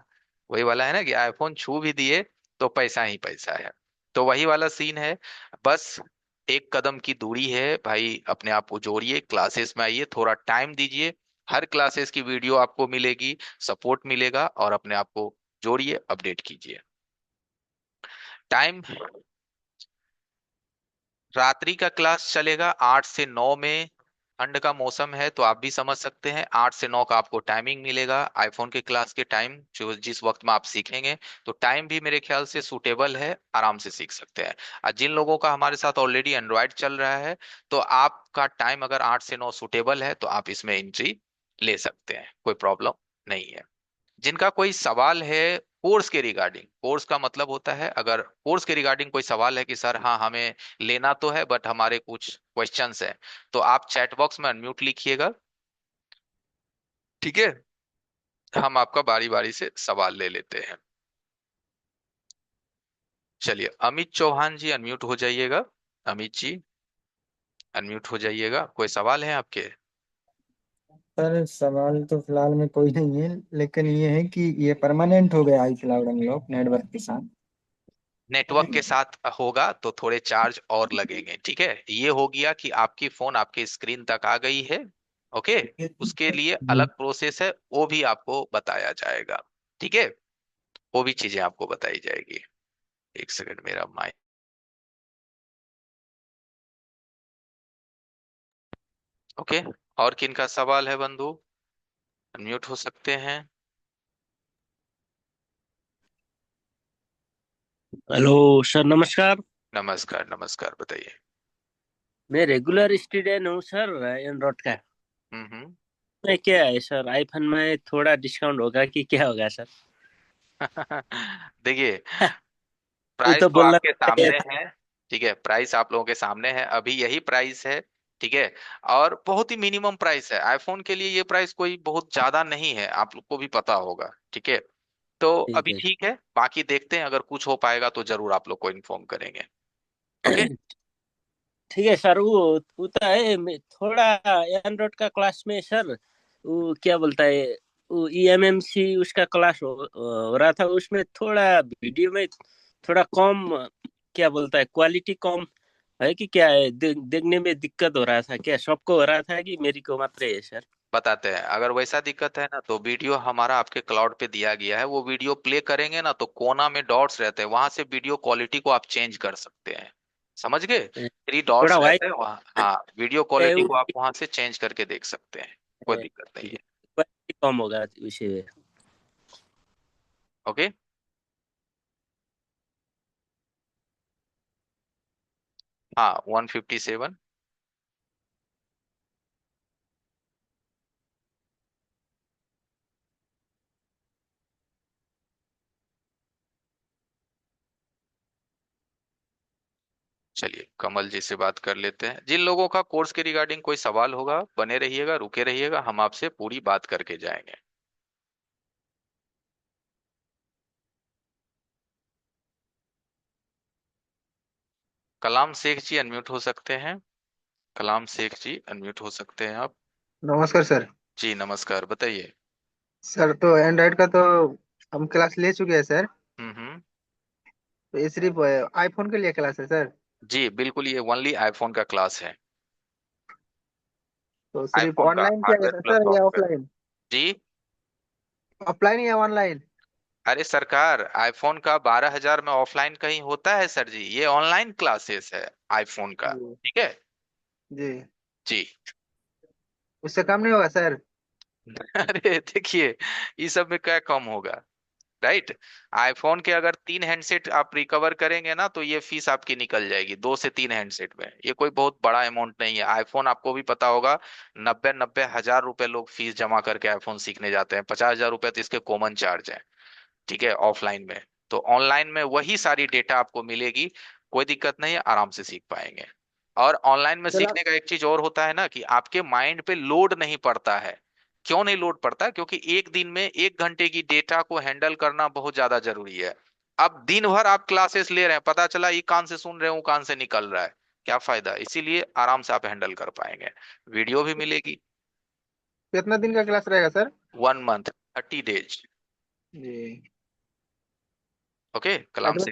वही वाला है ना कि आईफोन छू भी दिए तो पैसा ही पैसा है। तो वही वाला सीन है। बस एक कदम की दूरी है भाई, अपने आप को जोड़िए, क्लासेस में आइए, थोड़ा टाइम दीजिए। हर क्लासेस की वीडियो आपको मिलेगी, सपोर्ट मिलेगा, और अपने आप को जोड़िए, अपडेट कीजिए। टाइम, रात्रि का क्लास चलेगा 8 से 9 में। ठंड का मौसम है तो आप भी समझ सकते हैं, 8 से 9 का आपको टाइमिंग मिलेगा आईफोन के क्लास के टाइम, जो जिस वक्त में आप सीखेंगे। तो टाइम भी मेरे ख्याल से सूटेबल है, आराम से सीख सकते हैं। और जिन लोगों का हमारे साथ ऑलरेडी एंड्रॉयड चल रहा है, तो आपका टाइम अगर 8 से 9 सूटेबल है तो आप इसमें एंट्री ले सकते हैं, कोई प्रॉब्लम नहीं है। जिनका कोई सवाल है कोर्स के रिगार्डिंग, कोर्स का मतलब होता है अगर कोर्स के रिगार्डिंग कोई सवाल है कि सर हाँ हमें लेना तो है बट हमारे कुछ क्वेश्चंस है, तो आप चैट बॉक्स में अनम्यूट लिखिएगा। ठीक है, हम आपका बारी बारी से सवाल ले लेते हैं। चलिए, अमित चौहान जी अनम्यूट हो जाइएगा। अमित जी अनम्यूट हो जाइएगा, कोई सवाल है आपके? सर सवाल तो फिलहाल में कोई नहीं है, लेकिन ये है कि ये परमानेंट हो गया आई क्लाउड अनलॉक नेटवर्क के साथ। नेटवर्क के साथ होगा तो थोड़े चार्ज और लगेंगे, ठीक है। ये हो गया कि आपकी फोन आपके स्क्रीन तक आ गई है। ओके। उसके लिए जी। अलग प्रोसेस है, वो भी आपको बताया जाएगा, ठीक है। वो भी चीजें आपको बताई जाएगी। एक सेकंड, मेरा माइक। ओके। और किन का सवाल है बंधु? अनम्यूट हो सकते हैं। हेलो सर, नमस्कार। नमस्कार नमस्कार, बताइए। मैं रेगुलर स्टूडेंट हूँ सर, एनरोड का। हम्म। मैं क्या है सर, आईफोन में थोड़ा डिस्काउंट होगा कि क्या होगा सर? देखिए, वो प्राइस तो तो बोलना आपके चाहिए सामने था। है। ठीक है, प्राइस आप लोगों के सामने है, अभी यही प्राइस है। ठीक है। और बहुत ही मिनिमम प्राइस है आईफोन के लिए, ये प्राइस कोई बहुत ज्यादा नहीं है, आप लोग को भी पता होगा, ठीक है। तो ठीक अभी है। ठीक है, बाकी देखते हैं, अगर कुछ हो पाएगा तो जरूर आप लोग को इन्फॉर्म करेंगे। ओके। ठीक है सर, वो तो है। थोड़ा एनरोड का क्लास में सर, वो क्या बोलता है, वो ईएमएमसी उसका क्लास हो रहा था। उसमें थोड़ा वीडियो में थोड़ा कम, क्या बोलता है, क्वालिटी कम है कि क्या है? देखने में दिक्कत हो रहा था क्या? सबको हो रहा था कि मेरी को मात्र है सर? बताते हैं, अगर वैसा दिक्कत है ना तो वीडियो हमारा आपके क्लाउड पे दिया गया है, वो वीडियो प्ले करेंगे ना तो कोना में डॉट्स रहते हैं, वहां से वीडियो क्वालिटी को आप चेंज कर सकते हैं। समझ गए? थ्री थोड़ा डॉट्स वाइट रहते हैं वहाँ, हाँ, वीडियो है क्वालिटी वो। को आप वहां से चेंज करके देख सकते हैं। कोई दिक्कत नहीं है। क्वालिटी कम होगा उसे। ओके। हाँ, 157। चलिए, कमल जी से बात कर लेते हैं। जिन लोगों का कोर्स के रिगार्डिंग कोई सवाल होगा, बने रहिएगा, रुके रहिएगा, हम आपसे पूरी बात करके जाएंगे। कलाम शेख जी अनम्यूट हो सकते हैं। कलाम शेख जी अनम्यूट हो सकते हैं आप। नमस्कार सर। जी नमस्कार, बताइए। सर तो एंड्रॉइड का तो हम क्लास ले चुके हैं सर। हम्म। तो ये सिर्फ आईफोन के लिए क्लास है सर? जी बिल्कुल, ये ओनली आईफोन का क्लास है। तो सिर्फ आईफोन का ऑनलाइन किया हार्डवेयर जाता है प्लस सर या सॉफ्टवेयर। ऑफलाइन? जी। ऑफलाइन या ऑनलाइन? अरे सरकार, आईफोन का 12,000 में ऑफलाइन कहीं होता है सर जी? ये ऑनलाइन क्लासेस है आईफोन का, जी। ठीक है। जी। जी। उससे कम नहीं होगा सर? अरे देखिए, इस सब में क्या कम होगा? राइट। आईफोन के अगर 3 हैंडसेट आप रिकवर करेंगे ना तो ये फीस आपकी निकल जाएगी, 2 से 3 हैंडसेट में। ये कोई बहुत बड़ा अमाउंट नहीं है। आईफोन आपको भी पता होगा, 90-90 हजार रुपए लोग फीस जमा करके आईफोन सीखने जाते हैं, 50,000 रुपए तो इसके कॉमन चार्ज है, ठीक है, ऑफलाइन में। तो ऑनलाइन में वही सारी डेटा आपको मिलेगी, कोई दिक्कत नहीं है, आराम से सीख पाएंगे। और ऑनलाइन में चला। सीखने का एक चीज और होता है ना, कि आपके माइंड पे लोड नहीं पड़ता है। क्यों नहीं लोड पड़ता? क्योंकि एक दिन में 1 घंटे की डेटा को हैंडल करना बहुत ज्यादा जरूरी है। अब दिन भर आप क्लासेस ले रहे हैं, पता चला ये कान से सुन रहे हो कान से निकल रहा है, क्या फायदा? इसीलिए आराम से आप हैंडल कर पाएंगे। वीडियो भी मिलेगी। कितना दिन का क्लास रहेगा सर? 1 month, 30 days. जी। ओके कलाम से।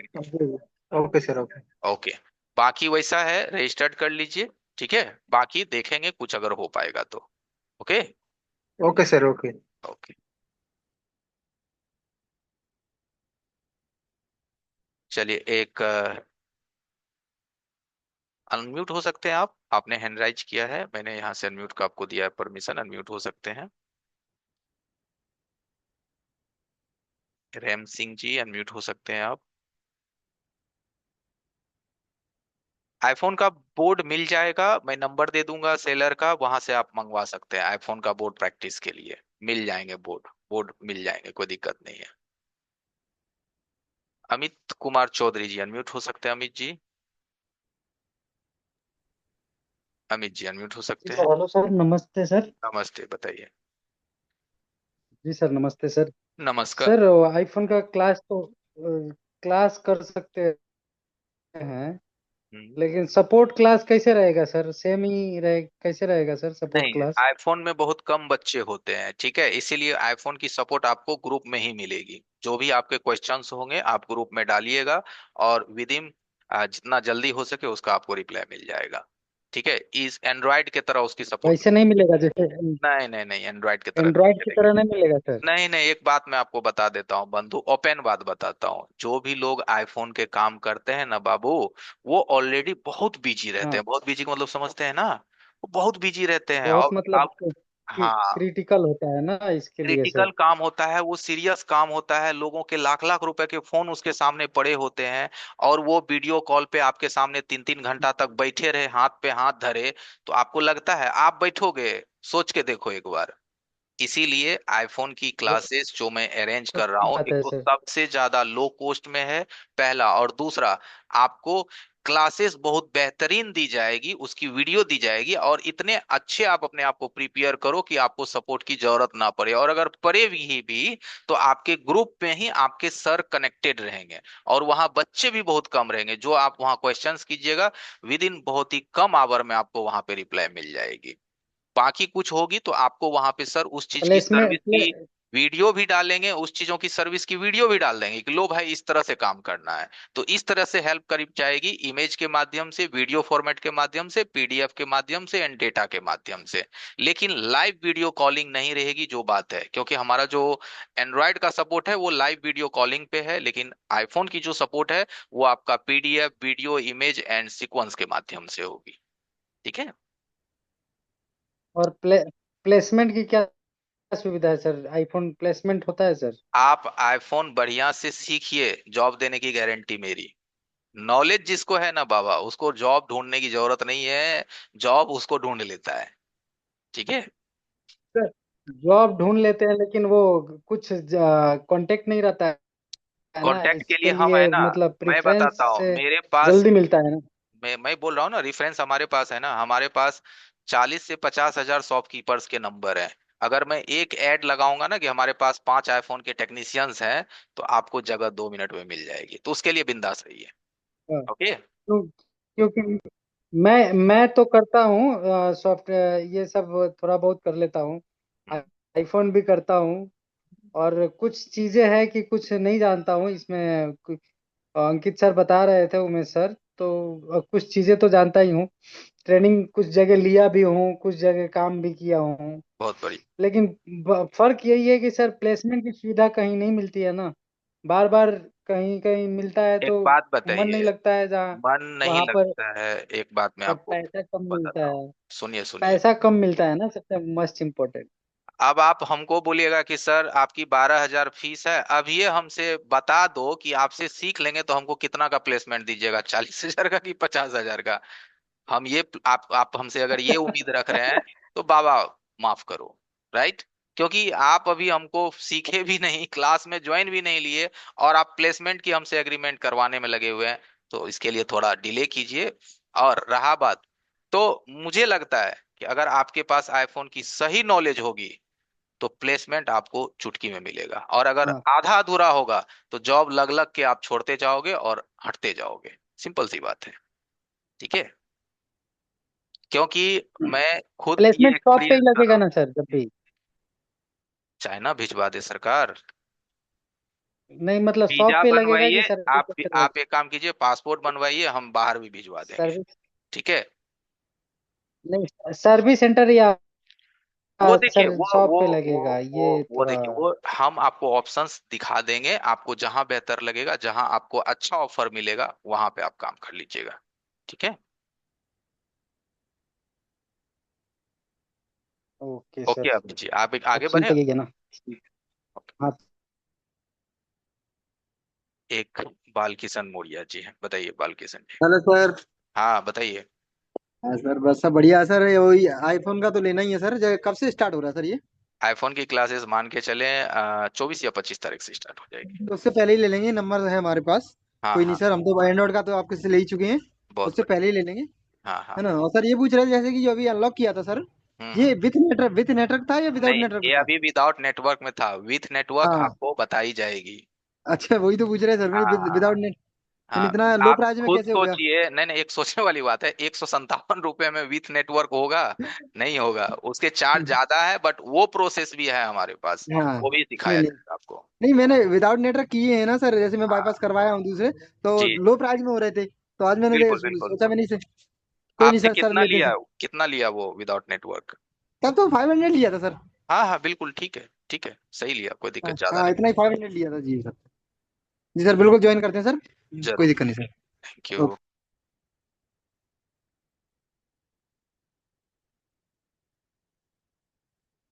Okay sir, okay. ओके। बाकी वैसा है, रजिस्टर्ड कर लीजिए, ठीक है। बाकी देखेंगे कुछ अगर हो पाएगा तो। Okay. Okay sir, okay. Okay. चलिए, एक अनम्यूट हो सकते हैं आप, आपने हैंड राइज किया है, मैंने यहाँ से अनम्यूट का आपको दिया है परमिशन, अनम्यूट हो सकते हैं। रेम सिंह जी अनम्यूट हो सकते हैं आप। आईफोन का बोर्ड मिल जाएगा, मैं नंबर दे दूंगा सेलर का, वहां से आप मंगवा सकते हैं आईफोन का बोर्ड, प्रैक्टिस के लिए मिल जाएंगे, बोर्ड बोर्ड मिल जाएंगे, कोई दिक्कत नहीं है। अमित कुमार चौधरी जी अनम्यूट हो सकते हैं, अमित जी। अमित जी अनम्यूट हो जी सकते हैं। सर, हेलो सर, नमस्ते सर। नमस्ते, बताइए। जी सर, नमस्ते सर। नमस्कार। सर, आईफोन का क्लास तो क्लास कर सकते हैं। लेकिन सपोर्ट क्लास कैसे रहेगा सर? सेम ही रहे, कैसे रहेगा सर सपोर्ट नहीं, क्लास? आईफोन में बहुत कम बच्चे होते हैं, ठीक है, इसीलिए आईफोन की सपोर्ट आपको ग्रुप में ही मिलेगी। जो भी आपके क्वेश्चंस होंगे आप ग्रुप में डालिएगा, और विद इन जितना जल्दी हो सके उसका आपको रिप्लाई मिल जाएगा। ठीक है, इस एंड्रॉयड की तरह उसकी सपोर्ट वैसे नहीं मिलेगा जैसे नहीं नहीं नहीं, एंड्रॉयड की तरह नहीं एंड्रॉइड की मिलेगी। तरह नहीं मिलेगा सर? नहीं नहीं, एक बात मैं आपको बता देता हूँ बंधु, ओपन बात बताता हूँ, जो भी लोग आईफोन के काम करते हैं ना बाबू, वो ऑलरेडी बहुत बिजी रहते हाँ, हैं। बहुत बिजी का मतलब समझते हैं ना, वो बहुत बिजी रहते हैं। बहुत और मतलब अब हाँ, क्रिटिकल होता है ना इसके लिए क्रिटिकल सर। काम होता है, वो सीरियस काम होता है, लोगों के लाख लाख रुपए के फोन उसके सामने पड़े होते हैं, और वो वीडियो कॉल पे आपके सामने 3 3 घंटा तक बैठे रहे, हाथ पे हाथ धरे, तो आपको लगता है आप बैठोगे? सोच के देखो एक बार। इसीलिए आईफोन की वो क्लासेस जो मैं अरेंज तो कर रहा हूँ, बात एक है तो सर। सबसे ज्यादा लो कॉस्ट में है, पहला, और दूसरा, आपको क्लासेस बहुत बेहतरीन दी जाएगी, उसकी वीडियो दी जाएगी, और इतने अच्छे आप अपने आप को प्रिपेयर करो कि आपको सपोर्ट की जरूरत ना पड़े, और अगर पड़े भी तो आपके ग्रुप में ही आपके सर कनेक्टेड रहेंगे, और वहां बच्चे भी बहुत कम रहेंगे, जो आप वहां क्वेश्चंस कीजिएगा विद इन बहुत ही कम आवर में आपको वहां पे रिप्लाई मिल जाएगी। बाकी कुछ होगी तो आपको वहां पे सर उस चीज की प्लेसमेंट सर्विस की वीडियो भी डालेंगे, उस चीजों की सर्विस की वीडियो भी डाल देंगे कि लो भाई इस तरह से काम करना है। तो इस तरह से हेल्प करीब जाएगी, इमेज के माध्यम से, वीडियो फॉर्मेट के माध्यम से, पीडीएफ के माध्यम से, एंड डेटा के माध्यम से। लेकिन लाइव वीडियो कॉलिंग नहीं रहेगी, जो बात है, क्योंकि हमारा जो एंड्रॉयड का सपोर्ट है वो लाइव वीडियो कॉलिंग पे है, लेकिन आईफोन की जो सपोर्ट है वो आपका PDF, video, image and sequence के माध्यम से होगी। ठीक है। और प्लेसमेंट की क्या सुविधा है सर? आईफोन प्लेसमेंट होता है सर? आप आईफोन बढ़िया से सीखिए, जॉब देने की गारंटी मेरी। नॉलेज जिसको है ना बाबा, उसको जॉब ढूंढने की जरूरत नहीं है, जॉब उसको ढूंढ लेता है। ठीक है। सर जॉब ढूंढ लेते हैं लेकिन वो कुछ कांटेक्ट नहीं रहता है ना, कांटेक्ट के लिए इसके हम है लिए ना, मतलब मैं प्रेफरेंस बताता हूँ से मेरे पास, जल्दी मिलता है ना? मैं बोल रहा हूँ ना, रेफरेंस हमारे पास है ना, हमारे पास 40 से 50 हजार शॉपकीपर्स के नंबर हैं। अगर मैं एक ऐड लगाऊंगा ना कि हमारे पास 5 आईफोन के टेक्नीशियंस हैं, तो आपको जगह 2 मिनट में मिल जाएगी, तो उसके लिए बिंदास रहिए। हाँ, ओके। क्योंकि मैं तो करता हूँ सॉफ्टवेयर ये सब थोड़ा बहुत कर लेता हूँ। आईफोन भी करता हूँ, और कुछ चीजें हैं कि कुछ नहीं जानता हूँ इसमें। अंकित सर बता रहे थे, उमेश सर, तो कुछ चीजें तो जानता ही हूँ। ट्रेनिंग कुछ जगह लिया भी हूँ, कुछ जगह काम भी किया हूँ। बहुत बढ़िया। लेकिन फर्क यही है कि सर प्लेसमेंट की सुविधा कहीं नहीं मिलती है ना। बार बार कहीं कहीं मिलता है एक तो बात मन नहीं बताइए, लगता है जहाँ मन नहीं वहां पर। लगता है, एक बात मैं और आपको पैसा कम मिलता बताता हूँ, है। सुनिए सुनिए। पैसा कम मिलता है ना, सबसे मस्ट इम्पोर्टेंट। अब आप हमको बोलिएगा कि सर आपकी 12 हजार फीस है, अब ये हमसे बता दो कि आपसे सीख लेंगे तो हमको कितना का प्लेसमेंट दीजिएगा, 40 हजार का कि 50 हजार का? हम ये आप हमसे अगर ये उम्मीद रख रहे हैं, तो बाबा माफ करो। राइट। क्योंकि आप अभी हमको सीखे भी नहीं, क्लास में ज्वाइन भी नहीं लिए, और आप प्लेसमेंट की हमसे एग्रीमेंट करवाने में लगे हुए हैं, तो इसके लिए थोड़ा डिले कीजिए। और रहा बात, तो मुझे लगता है कि अगर आपके पास आईफोन की सही नॉलेज होगी तो प्लेसमेंट आपको चुटकी में मिलेगा, और अगर हाँ, आधा अधूरा होगा तो जॉब लग लग के आप छोड़ते जाओगे और हटते जाओगे। सिंपल सी बात है। ठीक है। क्योंकि मैं खुद ये प्लेसमेंट शॉप पे ही एक्सपीरियंस कर रहा लगेगा हूँ। ना सर जब भी? चाइना भिजवा दे सरकार। नहीं मतलब शॉप वीजा पे लगेगा कि बनवाइए, सर्विस आप सेंटर आप एक काम कीजिए, पासपोर्ट बनवाइए, हम बाहर भी भिजवा देंगे। सर्विस ठीक है। नहीं, सर्विस सेंटर या वो देखिए, सर शॉप पे लगेगा ये वो थोड़ा? देखिए, वो हम आपको ऑप्शंस दिखा देंगे, आपको जहां बेहतर लगेगा, जहां आपको अच्छा ऑफर मिलेगा, वहां पे आप काम कर लीजिएगा। ठीक है। Okay okay sir. अभी जी, आप एक अब आगे सही बढ़े। लगेगा ना? हाँ। एक बाल किशन मोरिया जी हैं, बताइए बाल किशन जी। Hello sir. हाँ बताइए। हाँ सर, बस सब बढ़िया है सर। ये वही आईफोन का तो लेना ही है सर। कब से स्टार्ट हो रहा है सर ये? आईफोन की क्लासेस मान के चले 24 या 25 तारीख से स्टार्ट हो जाएगी। तो उससे पहले ही ले लेंगे, नंबर है हमारे पास। हाँ कोई नहीं हाँ, सर, हम तो एंड्रॉइड का तो आपके से ले ही चुके हैं। बहुत उससे बढ़िया। पहले ही ले लेंगे। हाँ हाँ। है ना? और सर ये पूछ रहे थे जैसे कि जो अभी अनलॉक किया था सर, हम्म। ये विथ नेटवर्क था या विदाउट नहीं, नेटवर्क ये था? अभी विदाउट नेटवर्क में था, विथ नेटवर्क हाँ। आपको बताई जाएगी। अच्छा, वही तो पूछ रहे हैं सर, हाँ मेरे हाँ विदाउट हाँ। नेट। लेकिन हाँ, इतना लो आप प्राइस में खुद कैसे हो गया? सोचिए। नहीं नहीं, एक सोचने वाली बात है, 157 रुपए में विथ नेटवर्क होगा? नहीं होगा, उसके चार्ज ज्यादा है, बट वो प्रोसेस भी है हमारे पास, हाँ। वो भी नहीं सिखाया नहीं जाएगा आपको। नहीं, मैंने विदाउट नेटवर्क किए हैं ना सर, जैसे मैं बाईपास हाँ करवाया हूँ दूसरे, तो जी, लो प्राइस में हो रहे थे, तो आज मैंने बिल्कुल बिल्कुल। सोचा मैंने इसे, कोई नहीं आपने सर, कितना लेते हैं लिया? सर। कितना लिया वो विदाउट नेटवर्क? तब तो 500 लिया था सर। हाँ हाँ बिल्कुल, ठीक है ठीक है, सही लिया, कोई हाँ दिक्कत ज्यादा हाँ, नहीं। इतना ही 500 लिया था जी सर। जी सर, बिल्कुल ज्वाइन करते हैं सर। कोई जरूर। दिक्कत नहीं थैंक सर। यू।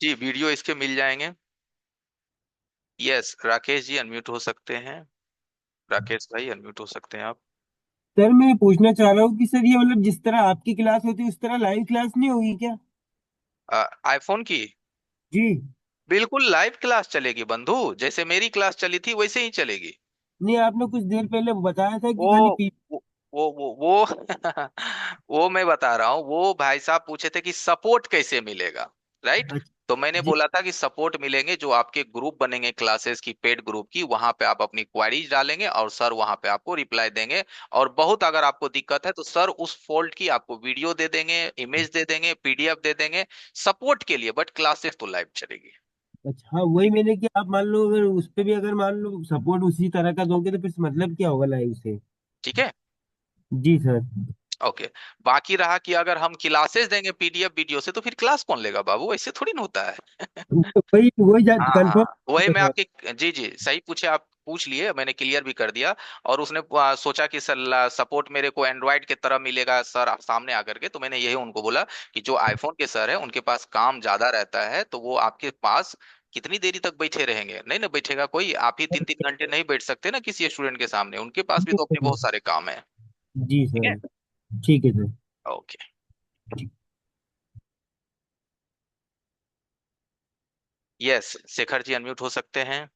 जी, वीडियो इसके मिल जाएंगे। यस, राकेश जी अनम्यूट हो सकते हैं। राकेश भाई अनम्यूट हो सकते हैं आप। सर मैं पूछना चाह रहा हूँ कि सर ये मतलब जिस तरह आपकी क्लास होती है उस तरह लाइव क्लास नहीं होगी क्या? आईफोन की जी। बिल्कुल लाइव क्लास चलेगी बंधु, जैसे मेरी क्लास चली थी वैसे ही चलेगी। नहीं, आपने कुछ देर पहले बताया था कि वो खाली पी। वो वो वो मैं बता रहा हूँ, वो भाई साहब पूछे थे कि सपोर्ट कैसे मिलेगा, राइट? अच्छा। तो मैंने जी। बोला था कि सपोर्ट मिलेंगे, जो आपके ग्रुप बनेंगे क्लासेस की, पेड ग्रुप की, वहां पे आप अपनी क्वेरीज डालेंगे और सर वहां पे आपको रिप्लाई देंगे। और बहुत अगर आपको दिक्कत है तो सर उस फॉल्ट की आपको वीडियो दे देंगे, इमेज दे देंगे, पीडीएफ दे देंगे सपोर्ट के लिए, बट क्लासेस तो लाइव चलेगी। अच्छा हाँ, वही मैंने कि आप मान लो अगर उस पे भी अगर मान लो सपोर्ट उसी तरह का दोगे तो फिर मतलब क्या होगा लाइव से? ठीक है। जी सर। ओके। बाकी रहा कि अगर हम क्लासेस देंगे पीडीएफ वीडियो से, तो फिर क्लास कौन लेगा बाबू? ऐसे थोड़ी ना होता है। वही वही हाँ हाँ, वही कंफर्म मैं सर। आपके, जी जी सही पूछे, आप पूछ लिए, मैंने क्लियर भी कर दिया। और उसने सोचा कि सर सपोर्ट मेरे को एंड्रॉयड के तरह मिलेगा सर सामने आकर के, तो मैंने यही उनको बोला कि जो आईफोन के सर है उनके पास काम ज्यादा रहता है, तो वो आपके पास कितनी देरी तक बैठे रहेंगे? नहीं ना बैठेगा कोई, आप ही 3 3 घंटे नहीं बैठ सकते ना किसी स्टूडेंट के सामने, उनके पास भी तो अपने बहुत सारे काम है। जी ठीक सर। है। ठीक है sir. Okay. Yes, Shekhar ji unmute हो सकते हैं।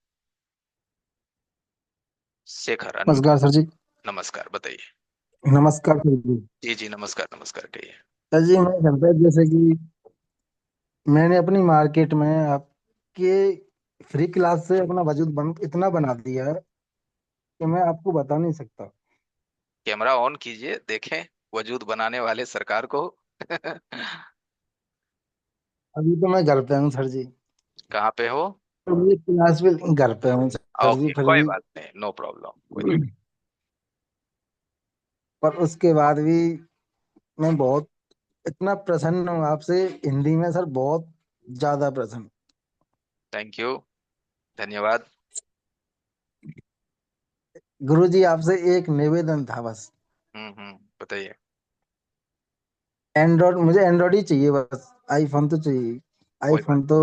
शेखर अनम्यूट। नमस्कार सर जी। नमस्कार, बताइए। नमस्कार सर जी। जी जी नमस्कार नमस्कार, कहिए। सर जी मैं जानता जैसे कि मैंने अपनी मार्केट में आपके फ्री क्लास से अपना वजूद इतना बना दिया है कि मैं आपको बता नहीं सकता। कैमरा ऑन कीजिए, देखें वजूद बनाने वाले सरकार को। अभी तो मैं घर पे हूँ सर जी। कहाँ पे हो? तो ये क्लास भी घर पे हूँ सर जी, ओके, फिर कोई भी बात नहीं, नो प्रॉब्लम, कोई दिक्कत। पर उसके बाद भी मैं बहुत इतना प्रसन्न हूँ आपसे, हिंदी में सर बहुत ज्यादा प्रसन्न। थैंक यू, धन्यवाद। गुरु जी आपसे एक निवेदन था बस। बताइए। एंड्रॉइड, मुझे एंड्रॉइड ही चाहिए बस, आईफोन तो चाहिए। कोई बात, आईफोन तो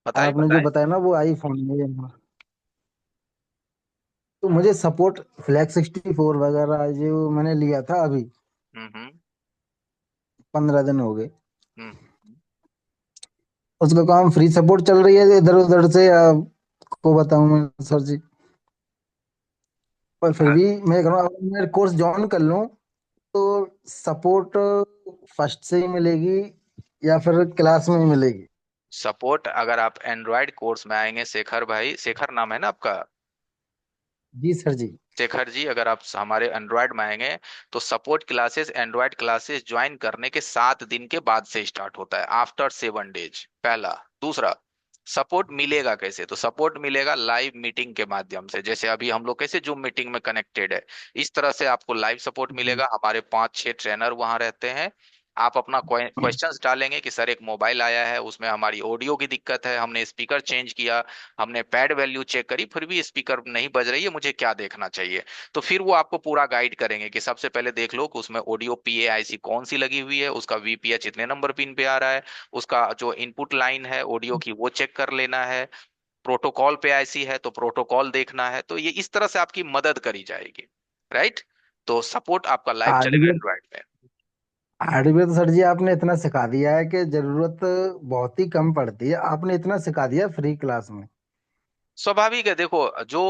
बताइए आपने जो बताइए। बताया ना वो आईफोन में, तो मुझे सपोर्ट फ्लैक्स 64 वगैरह जो मैंने लिया था अभी, हम्म। 15 दिन हो गए। हम्म। उसका काम फ्री सपोर्ट चल रही है इधर उधर से, आपको बताऊं मैं सर जी। पर फिर भी मैं कह रहा हूँ अगर मैं कोर्स ज्वाइन कर लूँ तो सपोर्ट फर्स्ट से ही मिलेगी या फिर क्लास में ही मिलेगी? सपोर्ट अगर आप एंड्रॉयड कोर्स में आएंगे, शेखर भाई, शेखर नाम है ना आपका? जी सर जी। शेखर जी, अगर आप हमारे एंड्रॉयड में आएंगे तो support classes, Android classes join करने के 7 दिन के बाद से स्टार्ट होता है, आफ्टर 7 डेज, पहला। दूसरा, सपोर्ट मिलेगा कैसे? तो सपोर्ट मिलेगा लाइव मीटिंग के माध्यम से, जैसे अभी हम लोग कैसे जूम मीटिंग में कनेक्टेड है, इस तरह से आपको लाइव सपोर्ट जी। मिलेगा। हमारे 5 6 ट्रेनर वहां रहते हैं। आप अपना क्वेश्चंस डालेंगे कि सर एक मोबाइल आया है, उसमें हमारी ऑडियो की दिक्कत है, हमने स्पीकर चेंज किया, हमने पैड वैल्यू चेक करी, फिर भी स्पीकर नहीं बज रही है, मुझे क्या देखना चाहिए? तो फिर वो आपको पूरा गाइड करेंगे कि सबसे पहले देख लो कि उसमें ऑडियो पीएआईसी कौन सी लगी हुई है, उसका वीपीएच इतने नंबर पिन पे आ रहा है, उसका जो इनपुट लाइन है ऑडियो की वो चेक कर लेना है, प्रोटोकॉल पे आईसी है तो प्रोटोकॉल देखना है। तो ये इस तरह से आपकी मदद करी जाएगी, राइट? तो सपोर्ट आपका लाइव चलेगा हार्डवेयर, एंड्रॉइड में। हार्डवेयर तो सर जी आपने इतना सिखा दिया है कि जरूरत बहुत ही कम पड़ती है, आपने इतना सिखा दिया फ्री क्लास में। स्वाभाविक है। देखो, जो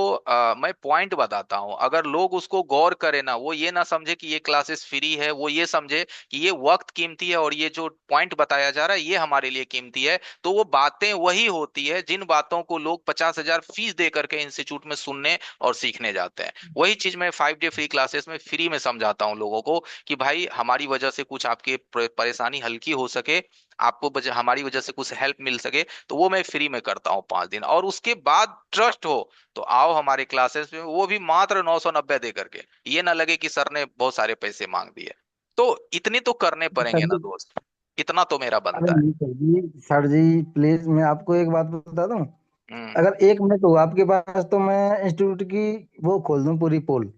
मैं पॉइंट बताता हूं, अगर लोग उसको गौर करें ना, वो ये ना समझे कि ये क्लासेस फ्री है, वो ये समझे कि ये वक्त कीमती है और ये जो पॉइंट बताया जा रहा है ये हमारे लिए कीमती है, तो वो बातें वही होती है जिन बातों को लोग 50,000 फीस दे करके इंस्टीट्यूट में सुनने और सीखने जाते हैं। वही चीज मैं 5 डे फ्री क्लासेस में फ्री में समझाता हूँ लोगों को कि भाई हमारी वजह से कुछ आपकी परेशानी हल्की हो सके, आपको हमारी वजह से कुछ हेल्प मिल सके, तो वो मैं फ्री में करता हूँ 5 दिन। और उसके बाद ट्रस्ट हो तो आओ हमारे क्लासेस में, वो भी मात्र 990 दे करके। ये ना लगे कि सर ने बहुत सारे पैसे मांग दिए। तो इतने तो करने पड़ेंगे सर ना जी, दोस्त, इतना तो मेरा अरे बनता है। नहीं सर जी, सर जी प्लीज मैं आपको एक बात बता दूं। हम्म। अगर 1 मिनट हो आपके पास तो मैं इंस्टीट्यूट की वो खोल दूं पूरी पोल।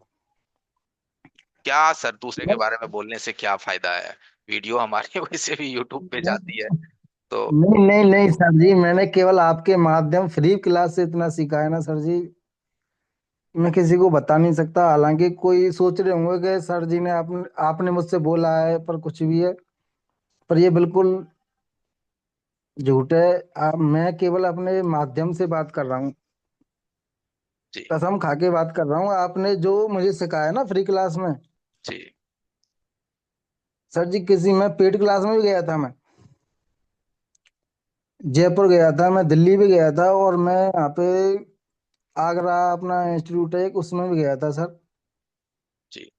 क्या सर, दूसरे के बारे में बोलने से क्या फायदा है? वीडियो हमारी वैसे भी यूट्यूब पे जाती है तो। नहीं नहीं नहीं सर जी, मैंने केवल आपके माध्यम फ्री क्लास से इतना सीखा है ना सर जी, मैं किसी को बता नहीं सकता। हालांकि कोई सोच रहे होंगे कि सर जी ने आपने मुझसे बोला है, पर कुछ भी है, पर ये बिल्कुल झूठ है। मैं केवल अपने माध्यम से बात कर रहा हूँ, जी। कसम खा के बात कर रहा हूँ। आपने जो मुझे सिखाया ना फ्री क्लास में, जी। सर जी किसी में पेड क्लास में भी गया था मैं, जयपुर गया था, मैं दिल्ली भी गया था, और मैं यहाँ पे आगरा अपना इंस्टीट्यूट है एक, उसमें भी गया था सर। जी।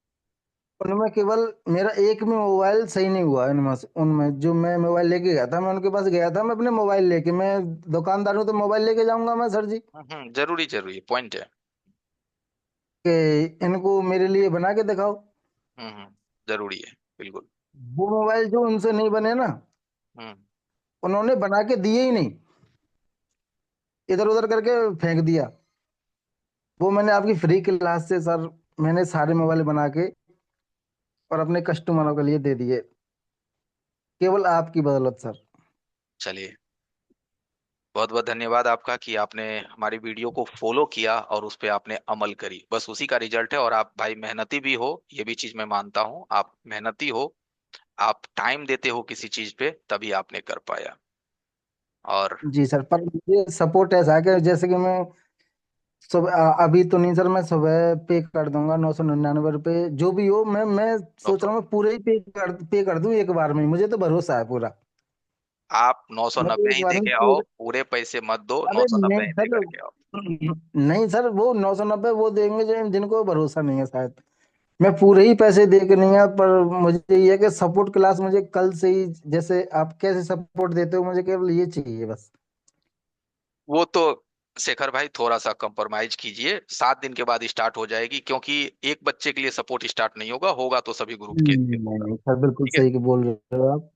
उनमें केवल मेरा एक में मोबाइल सही नहीं हुआ। इनमें से उनमें जो मैं मोबाइल लेके गया था, मैं उनके पास गया था, मैं अपने मोबाइल लेके, मैं दुकानदार हूँ तो मोबाइल लेके जाऊंगा मैं सर जी, जरूरी जरूरी पॉइंट है। कि इनको मेरे लिए बना के दिखाओ। जरूरी है, बिल्कुल। वो मोबाइल जो उनसे नहीं बने ना, हम्म। उन्होंने बना के दिए ही नहीं, इधर उधर करके फेंक दिया। वो मैंने आपकी फ्री क्लास से सर, मैंने सारे मोबाइल बना के और अपने कस्टमरों के लिए दे दिए, केवल आपकी बदौलत सर। चलिए, बहुत बहुत धन्यवाद आपका कि आपने हमारी वीडियो को फॉलो किया और उस पे आपने अमल करी, बस उसी का रिजल्ट है। और आप भाई मेहनती भी हो, ये भी चीज मैं मानता हूँ, आप मेहनती हो, आप टाइम देते हो किसी चीज पे, तभी आपने कर पाया। और जी सर, पर मुझे सपोर्ट ऐसा है कि जैसे कि मैं सुबह अभी तो नहीं सर, मैं सुबह पे कर दूंगा 999 रुपये, जो भी हो। मैं नो सोच रहा हूँ प्रॉब्लम, मैं पूरे ही पे कर दूं एक बार में ही। मुझे तो भरोसा है पूरा, आप नौ सौ मुझे नब्बे एक ही बार दे में के आओ, पूरे। पूरे पैसे मत दो, नौ अरे सौ नहीं नब्बे ही दे सर, करके आओ। नहीं सर, वो 990 वो देंगे जो जिनको भरोसा नहीं है शायद। मैं पूरे ही पैसे दे के नहीं है, पर मुझे ये है कि सपोर्ट क्लास मुझे कल से ही, जैसे आप कैसे सपोर्ट देते हो, मुझे केवल ये चाहिए बस। वो तो शेखर भाई थोड़ा सा कंप्रोमाइज कीजिए, 7 दिन के बाद स्टार्ट हो जाएगी, क्योंकि एक बच्चे के लिए सपोर्ट स्टार्ट नहीं होगा, होगा तो सभी ग्रुप के लिए नहीं होगा। नहीं सर, बिल्कुल ठीक है, सही के बोल रहे हो आप।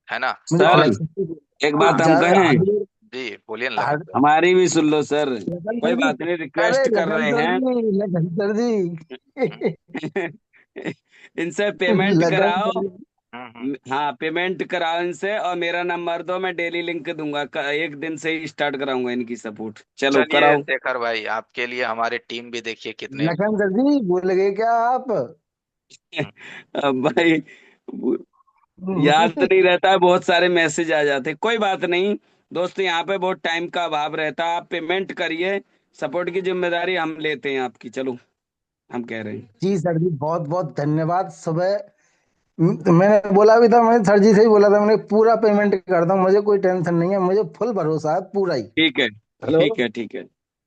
है ना? मुझे सर और एक बात फ्लेक्सिबिलिटी हम ज्यादा कहें, जी, बोलिए ना लखन भाई। हमारी भी सुन लो सर। लखन कोई सर जी, बात नहीं, अरे रिक्वेस्ट कर लखन रहे सर हैं। जी, लखन सर हम्म। जी इनसे पेमेंट लखन कराओ। सर जी। हम्म। हाँ, पेमेंट कराओ इनसे, और मेरा नंबर दो, मैं डेली लिंक दूंगा। एक दिन से ही स्टार्ट कराऊंगा इनकी सपोर्ट। चलो चलिए कराओ। शेखर भाई, आपके लिए हमारे टीम भी देखिए कितने। लखन सर जी भूल गए क्या आप? हम्म। अब भाई, याद नहीं रहता है, बहुत सारे मैसेज आ जाते हैं। कोई बात नहीं दोस्तों, यहाँ पे बहुत टाइम का अभाव रहता है। आप पेमेंट करिए, सपोर्ट की जिम्मेदारी हम लेते हैं आपकी। चलो, हम कह रहे हैं। जी सर जी, बहुत बहुत धन्यवाद। सुबह मैंने बोला भी था, मैंने सर जी से ही बोला था, मैंने पूरा पेमेंट कर दूं, मुझे कोई टेंशन नहीं है, मुझे फुल भरोसा है पूरा ही। ठीक है, हेलो। ठीक है, ठीक है।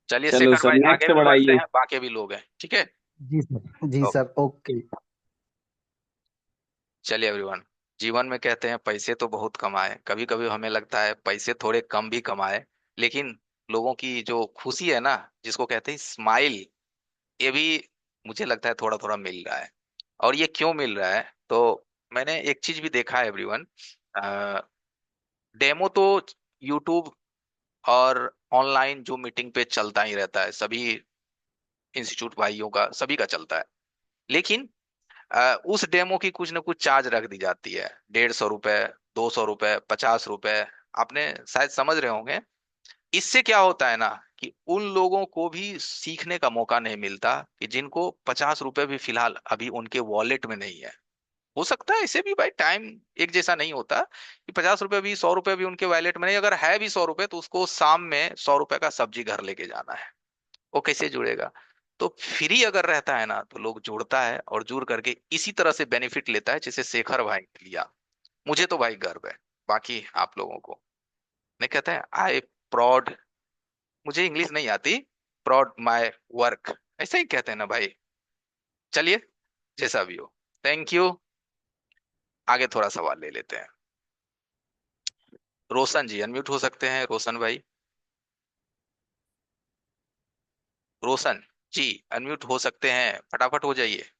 चलिए चलो शेखर सर, भाई, आगे नेक्स्ट भी बढ़ते बढ़ाइए। हैं, बाकी भी लोग हैं, ठीक है। जी सर, जी ओके। Sir, okay. चलिए एवरीवन, जीवन में कहते हैं पैसे तो बहुत कमाए, कभी कभी हमें लगता है पैसे थोड़े कम भी कमाए, लेकिन लोगों की जो खुशी है ना, जिसको कहते हैं स्माइल, ये भी मुझे लगता है थोड़ा थोड़ा मिल रहा है। और ये क्यों मिल रहा है? तो मैंने एक चीज भी देखा है एवरीवन, डेमो तो यूट्यूब और ऑनलाइन जो मीटिंग पे चलता ही रहता है, सभी इंस्टीट्यूट भाइयों का, सभी का चलता है। लेकिन उस डेमो की कुछ ना कुछ चार्ज रख दी जाती है, 150 रुपए, 200 रुपए, 50 रुपए। आपने शायद समझ रहे होंगे। इससे क्या होता है ना, कि उन लोगों को भी सीखने का मौका नहीं मिलता, कि जिनको 50 रुपए भी फिलहाल अभी उनके वॉलेट में नहीं है। हो सकता है इसे भी भाई, टाइम एक जैसा नहीं होता कि 50 रुपए भी 100 रुपए भी उनके वैलेट में नहीं, अगर है भी 100 रुपए तो उसको शाम में 100 रुपए का सब्जी घर लेके जाना है, वो कैसे जुड़ेगा? तो फ्री अगर रहता है ना तो लोग जुड़ता है, और जुड़ करके इसी तरह से बेनिफिट लेता है जैसे शेखर भाई ने लिया। मुझे तो भाई गर्व है, बाकी आप लोगों को नहीं कहता है आई प्रॉड, मुझे इंग्लिश नहीं आती, प्रॉड माय वर्क, ऐसा ही कहते हैं ना भाई। चलिए, जैसा भी हो, थैंक यू। आगे थोड़ा सवाल ले लेते हैं। रोशन जी अनम्यूट हो सकते हैं, रोशन भाई, रोशन जी अनम्यूट हो सकते हैं, फटाफट हो जाइए,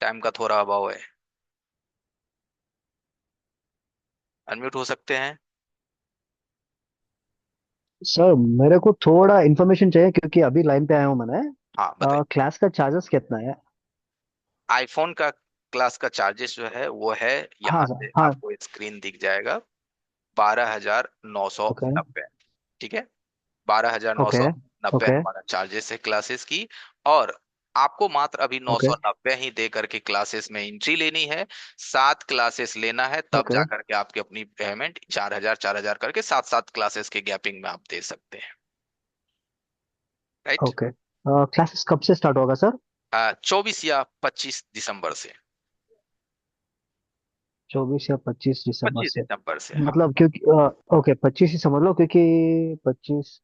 टाइम का थोड़ा अभाव है, अनम्यूट हो सकते हैं। सर मेरे को थोड़ा इन्फॉर्मेशन चाहिए क्योंकि अभी लाइन पे आया हूँ मैंने। हाँ बताइए। क्लास का चार्जेस कितना है? आईफोन का क्लास का चार्जेस जो है वो है, हाँ यहाँ सर, से हाँ। आपको स्क्रीन दिख जाएगा, 12,990। ओके। ठीक है, 12,990 ओके। ओके। हमारा चार्जेस है क्लासेस की। और आपको मात्र अभी नौ ओके। सौ नब्बे ही दे करके क्लासेस में एंट्री लेनी है। 7 क्लासेस लेना है, तब ओके। जा करके आपकी अपनी पेमेंट 4,000 करके 7 7 क्लासेस के गैपिंग में आप दे सकते हैं। राइट। ओके। क्लासेस कब से स्टार्ट होगा सर? 24 या 25 दिसंबर से। 24 या 25 दिसंबर पच्चीस से? दिसंबर से हाँ। मतलब क्योंकि ओके, 25 ही समझ लो क्योंकि 25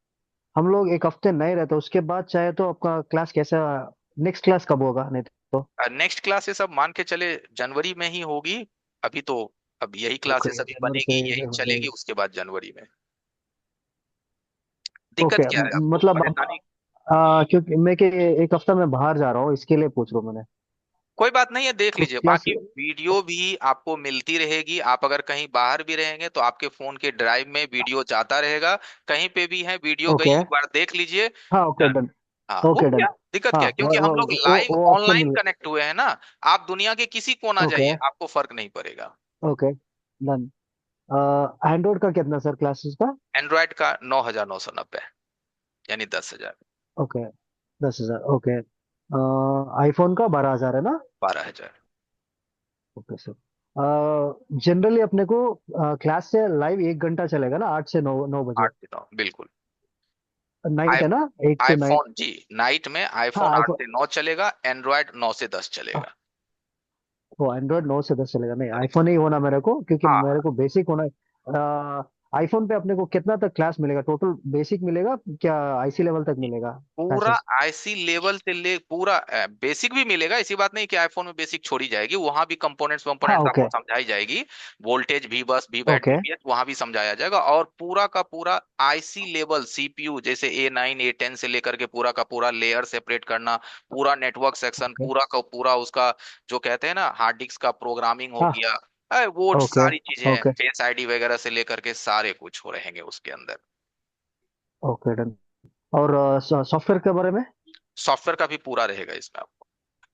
हम लोग एक हफ्ते नहीं रहते, उसके बाद चाहे तो आपका क्लास कैसा, नेक्स्ट क्लास कब होगा नहीं तो? नेक्स्ट क्लासेस अब मान के चले जनवरी में ही होगी। अभी तो अब यही ओके, क्लासेस अभी जनवरी से बनेगी, यही हो चलेगी, जाएगी। उसके बाद जनवरी में। दिक्कत ओके, क्या है आपको, मतलब परेशानी? क्योंकि मैं कि एक हफ्ता में बाहर जा रहा हूँ, इसके लिए पूछ रहा हूँ मैंने। कोई बात नहीं है, देख तो लीजिए, क्लास। बाकी वीडियो भी आपको मिलती रहेगी। आप अगर कहीं बाहर भी रहेंगे तो आपके फोन के ड्राइव में वीडियो जाता रहेगा, कहीं पे भी है वीडियो गई, ओके। एक बार देख लीजिए। हाँ, ओके डन। डन। हाँ, हो ओके डन। गया। दिक्कत हाँ, क्या है, क्योंकि हम लोग लाइव वो ऑप्शन ऑनलाइन मिल। कनेक्ट हुए हैं ना। आप दुनिया के किसी कोना ओके। जाइए, आपको फर्क नहीं पड़ेगा। Okay done. एंड्रॉइड का कितना सर क्लासेस का? एंड्रॉयड का 9,990, यानी 10,000। ओके, 10,000। ओके। आईफोन का 12,000 है ना? 12,000। Okay sir. जनरली अपने को क्लास से लाइव 1 घंटा चलेगा ना, 8 से 9 बजे? 8 से 9 बिल्कुल। आई नाइट है ना, 8 to 9? आईफोन जी, नाइट में हाँ, आईफोन आठ आईफोन। से नौ चलेगा, एंड्रॉयड 9 से 10 चलेगा। वो एंड्रॉइड 9 से 10 चलेगा? नहीं, आईफोन ही होना मेरे को, क्योंकि हाँ, मेरे को बेसिक होना है। आईफोन पे अपने को कितना तक क्लास मिलेगा, टोटल बेसिक मिलेगा क्या, आईसी लेवल तक मिलेगा पूरा क्लासेस? आईसी लेवल से ले पूरा बेसिक भी मिलेगा, ऐसी बात नहीं कि आईफोन में बेसिक छोड़ी जाएगी, वहां भी कंपोनेंट्स हाँ, कंपोनेंट्स ओके। आपको समझाई जाएगी। वोल्टेज भी, बस भी, बैटरी ओके। भी है, वहां भी समझाया जाएगा। और पूरा का पूरा आईसी लेवल सीपीयू, जैसे A9 A10 से लेकर के पूरा का पूरा लेयर सेपरेट करना, पूरा नेटवर्क सेक्शन, ओके। पूरा का पूरा उसका जो कहते हैं ना हार्ड डिस्क का प्रोग्रामिंग हो हाँ। गया। वो ओके। सारी चीजें, ओके। फेस आईडी वगैरह से लेकर के सारे कुछ हो रहेंगे उसके अंदर। Okay done. और सॉफ्टवेयर के बारे में? सॉफ्टवेयर का भी पूरा रहेगा इसमें आपको,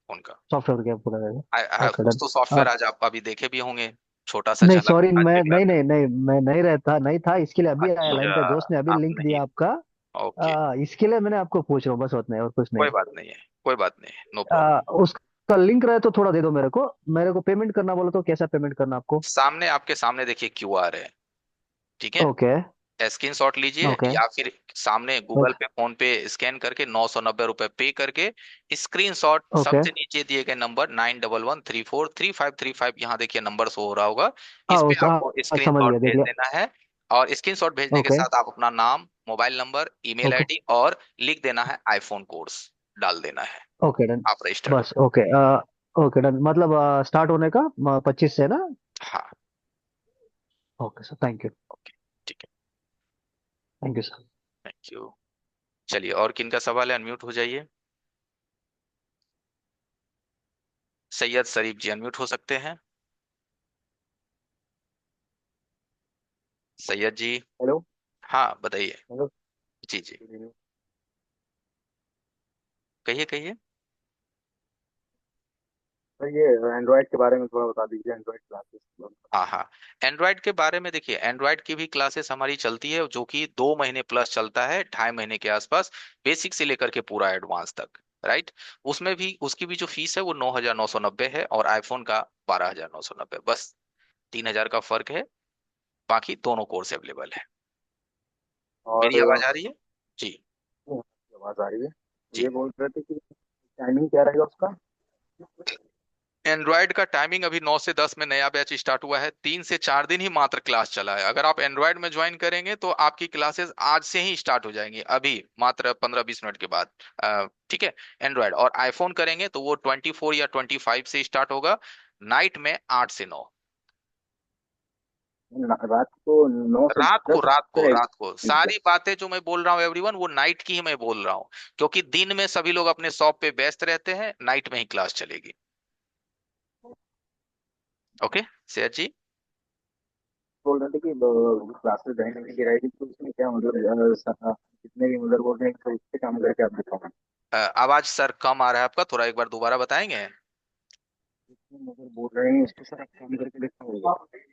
उनका। सॉफ्टवेयर क्या पूरा रहेगा? ओके कुछ डन। तो सॉफ्टवेयर आज आप अभी देखे भी होंगे, छोटा सा नहीं झलक सॉरी, आज मैं दिखा नहीं था। नहीं नहीं, मैं नहीं रहता, नहीं था, इसके लिए अभी आया लाइन अच्छा, पे, दोस्त ने अभी आप लिंक नहीं, दिया आपका। ओके, इसके लिए मैंने आपको पूछ रहा हूँ, बस उतना ही और कुछ नहीं। कोई बात नहीं है, कोई बात नहीं है, नो प्रॉब्लम। उसका लिंक रहे तो थोड़ा दे दो मेरे को। मेरे को पेमेंट करना बोलो तो कैसा पेमेंट करना आपको? सामने आपके सामने देखिए क्यूआर है, ठीक है, ओके। स्क्रीन शॉट लीजिए, ओके। या फिर सामने गूगल पे फोन पे स्कैन करके 990 रुपए पे करके स्क्रीन शॉट, ओके। सबसे नीचे दिए गए नंबर 9113433535, यहाँ देखिए नंबर शो हो रहा होगा, हाँ, इस पे आपको हाँ, स्क्रीन समझ शॉट गया, देख भेज लिया। देना है। और स्क्रीन शॉट भेजने के ओके। साथ आप अपना नाम, mobile number, email okay. ID और लिख देना है आईफोन कोर्स, डाल देना है, ओके डन। आप रजिस्टर कर। बस ओके। ओके डन, मतलब स्टार्ट होने का 25 से ना? हाँ, okay sir, thank you. Okay, ठीक है, thank you sir. Thank you. चलिए, और किनका सवाल है, अनम्यूट हो जाइए। सैयद शरीफ जी अनम्यूट हो सकते हैं, सैयद जी। हेलो। हाँ बताइए। हेलो। जी जी, कहिए कहिए। सर ये एंड्रॉइड के बारे में थोड़ा बता दीजिए, एंड्रॉइड क्लासेस। हाँ हाँ, एंड्रॉयड के बारे में देखिए, एंड्रॉयड की भी क्लासेस हमारी चलती है, जो कि 2 महीने प्लस चलता है, 2.5 महीने के आसपास, बेसिक से लेकर के पूरा एडवांस तक। राइट। उसमें भी उसकी भी जो फीस है वो 9,990 है और आईफोन का 12,990, बस 3,000 का फर्क है। बाकी दोनों कोर्स अवेलेबल है। और मेरी आवाज आ रही है? जी। आवाज आ रही है। जी। ये बोल रहे थे कि टाइमिंग क्या रहेगा उसका? एंड्रॉयड का टाइमिंग अभी 9 से 10 में नया बैच स्टार्ट हुआ है, 3 से 4 दिन ही मात्र क्लास चला है। अगर आप एंड्रॉयड में ज्वाइन करेंगे तो आपकी क्लासेस आज से ही स्टार्ट हो जाएंगी, अभी मात्र 15-20 मिनट के बाद। ठीक है। एंड्रॉयड और आईफोन करेंगे तो वो 24 या 25 से स्टार्ट होगा, नाइट में 8 से 9। रात को 9 से 10 रहेगी। रात को सारी बातें जो मैं बोल रहा हूँ एवरीवन, वो नाइट की ही मैं बोल रहा हूँ, क्योंकि दिन में सभी लोग अपने शॉप पे व्यस्त रहते हैं, नाइट में ही क्लास चलेगी। ओके सेठ जी। बोल रहे थे कि क्लासेस ज्वाइन करने की रहेगी तो उसमें क्या मतलब जितने भी मदरबोर्ड हैं तो उससे काम करके आप दिखाओगे? आवाज सर कम आ रहा है आपका, थोड़ा एक बार दोबारा बताएंगे? मदरबोर्ड रहे हैं उसके साथ आप काम करके दिखाओगे?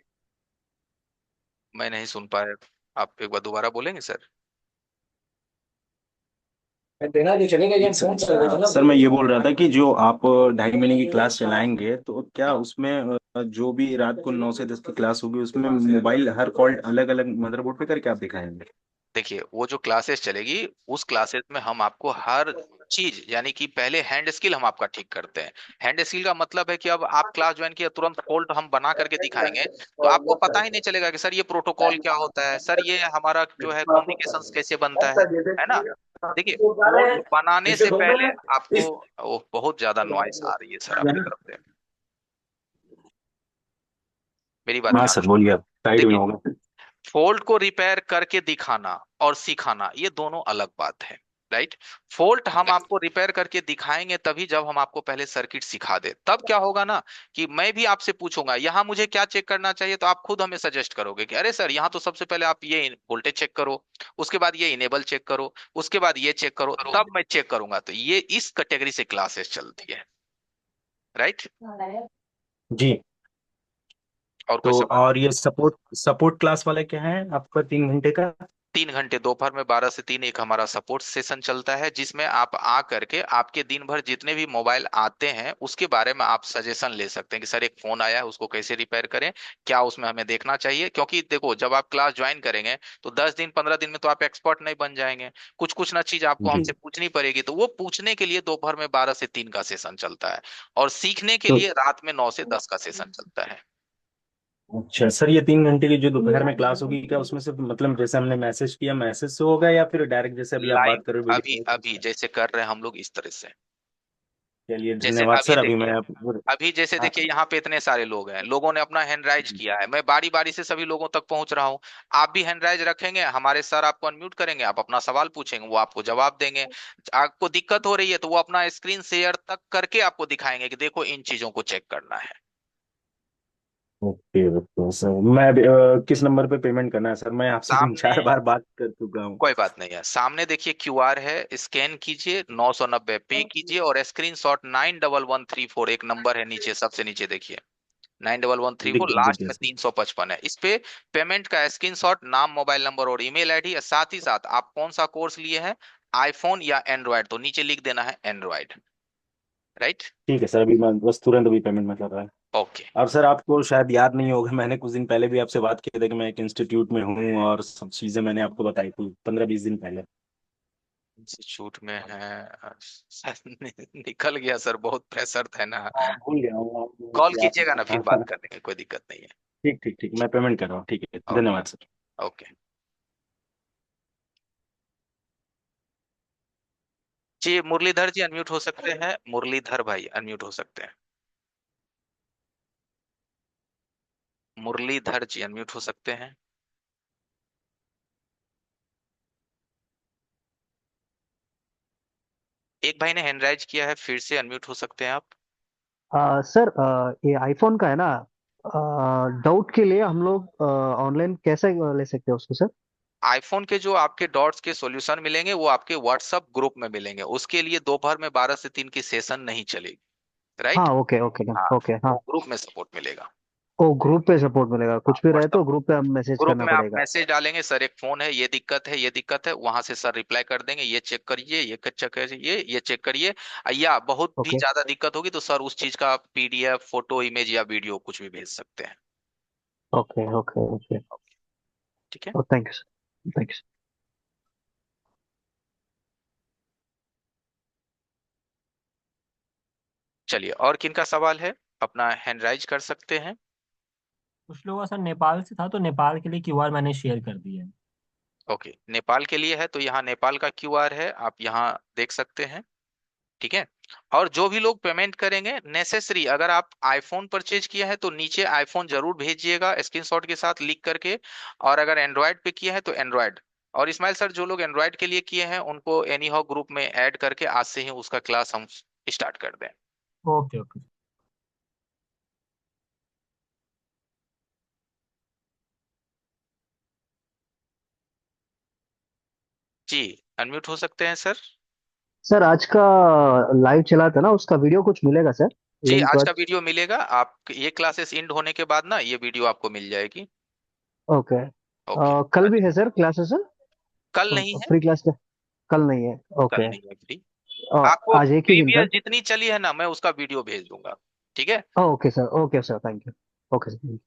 मैं नहीं सुन पाया, आप एक बार दोबारा बोलेंगे सर? सर मैं ये बोल रहा था कि जो आप 2.5 महीने की क्लास चलाएंगे तो क्या उसमें जो भी रात को 9 से 10 की क्लास होगी उसमें मोबाइल हर कॉल अलग अलग मदरबोर्ड पे करके आप दिखाएंगे? देखिए, वो जो क्लासेस चलेगी उस क्लासेस में हम आपको हर चीज, यानी कि पहले हैंड स्किल हम आपका ठीक करते हैं। हैंड स्किल का मतलब है कि अब आप क्लास ज्वाइन किया तुरंत फॉल्ट हम बना करके दिखाएंगे तो आपको पता ही नहीं चलेगा कि सर ये प्रोटोकॉल क्या होता है, सर ये हमारा जो है कम्युनिकेशन कैसे बनता है ना। देखिए, फॉल्ट बनाने से पहले आपको, वो बहुत ज्यादा नॉइस आ रही है सर आपकी तरफ से, मेरी बात हाँ ध्यान सर से। बोलिए, आप साइड में देखिए, होगा। फॉल्ट को रिपेयर करके दिखाना और सिखाना ये दोनों अलग बात है, राइट। फॉल्ट हम आपको रिपेयर करके दिखाएंगे तभी जब हम आपको पहले सर्किट सिखा दे, तब क्या होगा ना कि मैं भी आपसे पूछूंगा यहाँ मुझे क्या चेक करना चाहिए, तो आप खुद हमें सजेस्ट करोगे कि अरे सर यहाँ तो सबसे पहले आप ये वोल्टेज चेक करो, उसके बाद ये इनेबल चेक करो, उसके बाद ये चेक करो, तब मैं चेक करूंगा। तो ये इस कैटेगरी से क्लासेस चलती है, राइट। जी। और कोई तो सवाल? और ये सपोर्ट सपोर्ट क्लास वाले क्या है आपका 3 घंटे का? 3 घंटे दोपहर में 12 से 3 एक हमारा सपोर्ट सेशन चलता है, जिसमें आप आ करके आपके दिन भर जितने भी मोबाइल आते हैं उसके बारे में आप सजेशन ले सकते हैं कि सर एक फोन आया है उसको कैसे रिपेयर करें, क्या उसमें हमें देखना चाहिए। क्योंकि देखो, जब आप क्लास ज्वाइन करेंगे तो 10 दिन 15 दिन में तो आप एक्सपर्ट नहीं बन जाएंगे, कुछ कुछ ना चीज आपको जी। हमसे पूछनी पड़ेगी। तो वो पूछने के लिए दोपहर में 12 से 3 का सेशन चलता है, और सीखने के तो लिए रात में 9 से 10 का सेशन चलता है। अच्छा सर, ये 3 घंटे की जो दोपहर में क्लास होगी क्या उसमें से मतलब जैसे हमने मैसेज किया मैसेज से होगा या फिर डायरेक्ट जैसे अभी आप लाइव, बात कर रहे हो अभी वीडियो? अभी जैसे कर रहे हैं हम लोग इस तरह से। चलिए जैसे धन्यवाद अभी सर, अभी देखिए, मैं अभी जैसे देखिए यहाँ पे इतने सारे लोग हैं, लोगों ने अपना हैंड राइज किया है, मैं बारी बारी से सभी लोगों तक पहुंच रहा हूँ। आप भी हैंड राइज रखेंगे, हमारे सर आपको अनम्यूट करेंगे, आप अपना सवाल पूछेंगे, वो आपको जवाब देंगे। आपको दिक्कत हो रही है तो वो अपना स्क्रीन शेयर तक करके आपको दिखाएंगे कि देखो इन चीजों को चेक करना है। ओके ओके सर, मैं किस नंबर पे पेमेंट करना है सर? मैं आपसे तीन सामने, चार बार बात कर चुका हूँ। कोई बात नहीं है, सामने देखिए क्यूआर है, स्कैन कीजिए, 990 पे कीजिए और स्क्रीन शॉट 91134 एक नंबर है नीचे, सबसे नीचे देखिए 91134, दिख लास्ट गया में सर। 355 है। इस पे पेमेंट का स्क्रीनशॉट, नाम, मोबाइल नंबर और ईमेल आईडी, साथ ही साथ आप कौन सा कोर्स लिए हैं, आईफोन या एंड्रॉयड, तो नीचे लिख देना है एंड्रॉयड, राइट। ठीक है सर, अभी मैं बस तुरंत अभी पेमेंट में कर रहा है। ओके। और सर आपको शायद याद नहीं होगा, मैंने कुछ दिन पहले भी आपसे बात की थी कि मैं एक इंस्टीट्यूट में हूँ और सब चीजें मैंने आपको बताई थी 15-20 दिन पहले। इंस्टीट्यूट में है? शायद निकल गया सर, बहुत प्रेशर था ना। हाँ भूल गया हूँ कॉल याद कीजिएगा ना, नहीं फिर था। बात कर लेंगे, कोई दिक्कत नहीं है। ठीक ठीक ठीक, मैं पेमेंट कर रहा हूँ, ठीक है, ओके। धन्यवाद सर। ओके जी, मुरलीधर जी अनम्यूट हो सकते हैं, मुरलीधर भाई अनम्यूट हो सकते हैं, मुरलीधर जी अनम्यूट हो सकते हैं। एक भाई ने हैंड राइज किया है, फिर से अनम्यूट हो सकते हैं आप। सर ये आईफोन का है ना, डाउट के लिए हम लोग ऑनलाइन कैसे ले सकते हैं उसको सर? आईफोन के जो आपके डॉट्स के सॉल्यूशन मिलेंगे वो आपके व्हाट्सएप ग्रुप में मिलेंगे, उसके लिए दोपहर में 12 से 3 की सेशन नहीं चलेगी, हाँ राइट। ओके ओके हाँ, ओके, हाँ वो ग्रुप में सपोर्ट मिलेगा। ओ ग्रुप पे सपोर्ट मिलेगा, कुछ भी रहे व्हाट्सएप तो ग्रुप पे हम मैसेज ग्रुप करना में आप पड़ेगा। मैसेज डालेंगे, सर एक फोन है, ये दिक्कत है, ये दिक्कत है, वहां से सर रिप्लाई कर देंगे, ये चेक करिए, चेक करिए, ये चेक करिए। या बहुत भी ओके ज्यादा दिक्कत होगी तो सर उस चीज का पीडीएफ, फोटो, इमेज या वीडियो कुछ भी भेज सकते हैं। Okay okay okay. ठीक है। Thank you sir, thank you. चलिए, और किनका सवाल है? अपना हैंड राइज कर सकते हैं। कुछ लोगों का सर नेपाल से था, तो नेपाल के लिए क्यूआर मैंने शेयर कर दिया है। ओके, नेपाल के लिए है तो यहाँ नेपाल का क्यूआर है, आप यहाँ देख सकते हैं। ठीक है। और जो भी लोग पेमेंट करेंगे, नेसेसरी अगर आप आईफोन परचेज किया है तो नीचे आईफोन जरूर भेजिएगा स्क्रीनशॉट के साथ लिख करके। और अगर एंड्रॉयड पे किया है तो एंड्रॉयड। और इस्माइल सर, जो लोग एंड्रॉयड के लिए किए हैं उनको एनी हाउ ग्रुप में ऐड करके आज से ही उसका क्लास हम स्टार्ट कर दें। Okay okay. जी, अनम्यूट हो सकते हैं सर। सर आज का लाइव चला था ना, उसका वीडियो कुछ मिलेगा सर? जी, लिंक आज का आज? वीडियो मिलेगा। आप ये क्लासेस एंड होने के बाद ना ये वीडियो आपको मिल जाएगी। ओके। ओके। कल भी है सर क्लासेस सर? कल नहीं है। फ्री क्लास का कल नहीं है? कल ओके। नहीं है फ्री। आपको आज एक ही दिन प्रीवियस सर? जितनी चली है ना, मैं उसका वीडियो भेज दूंगा। ठीक है। Okay sir, okay sir, thank you. Okay sir.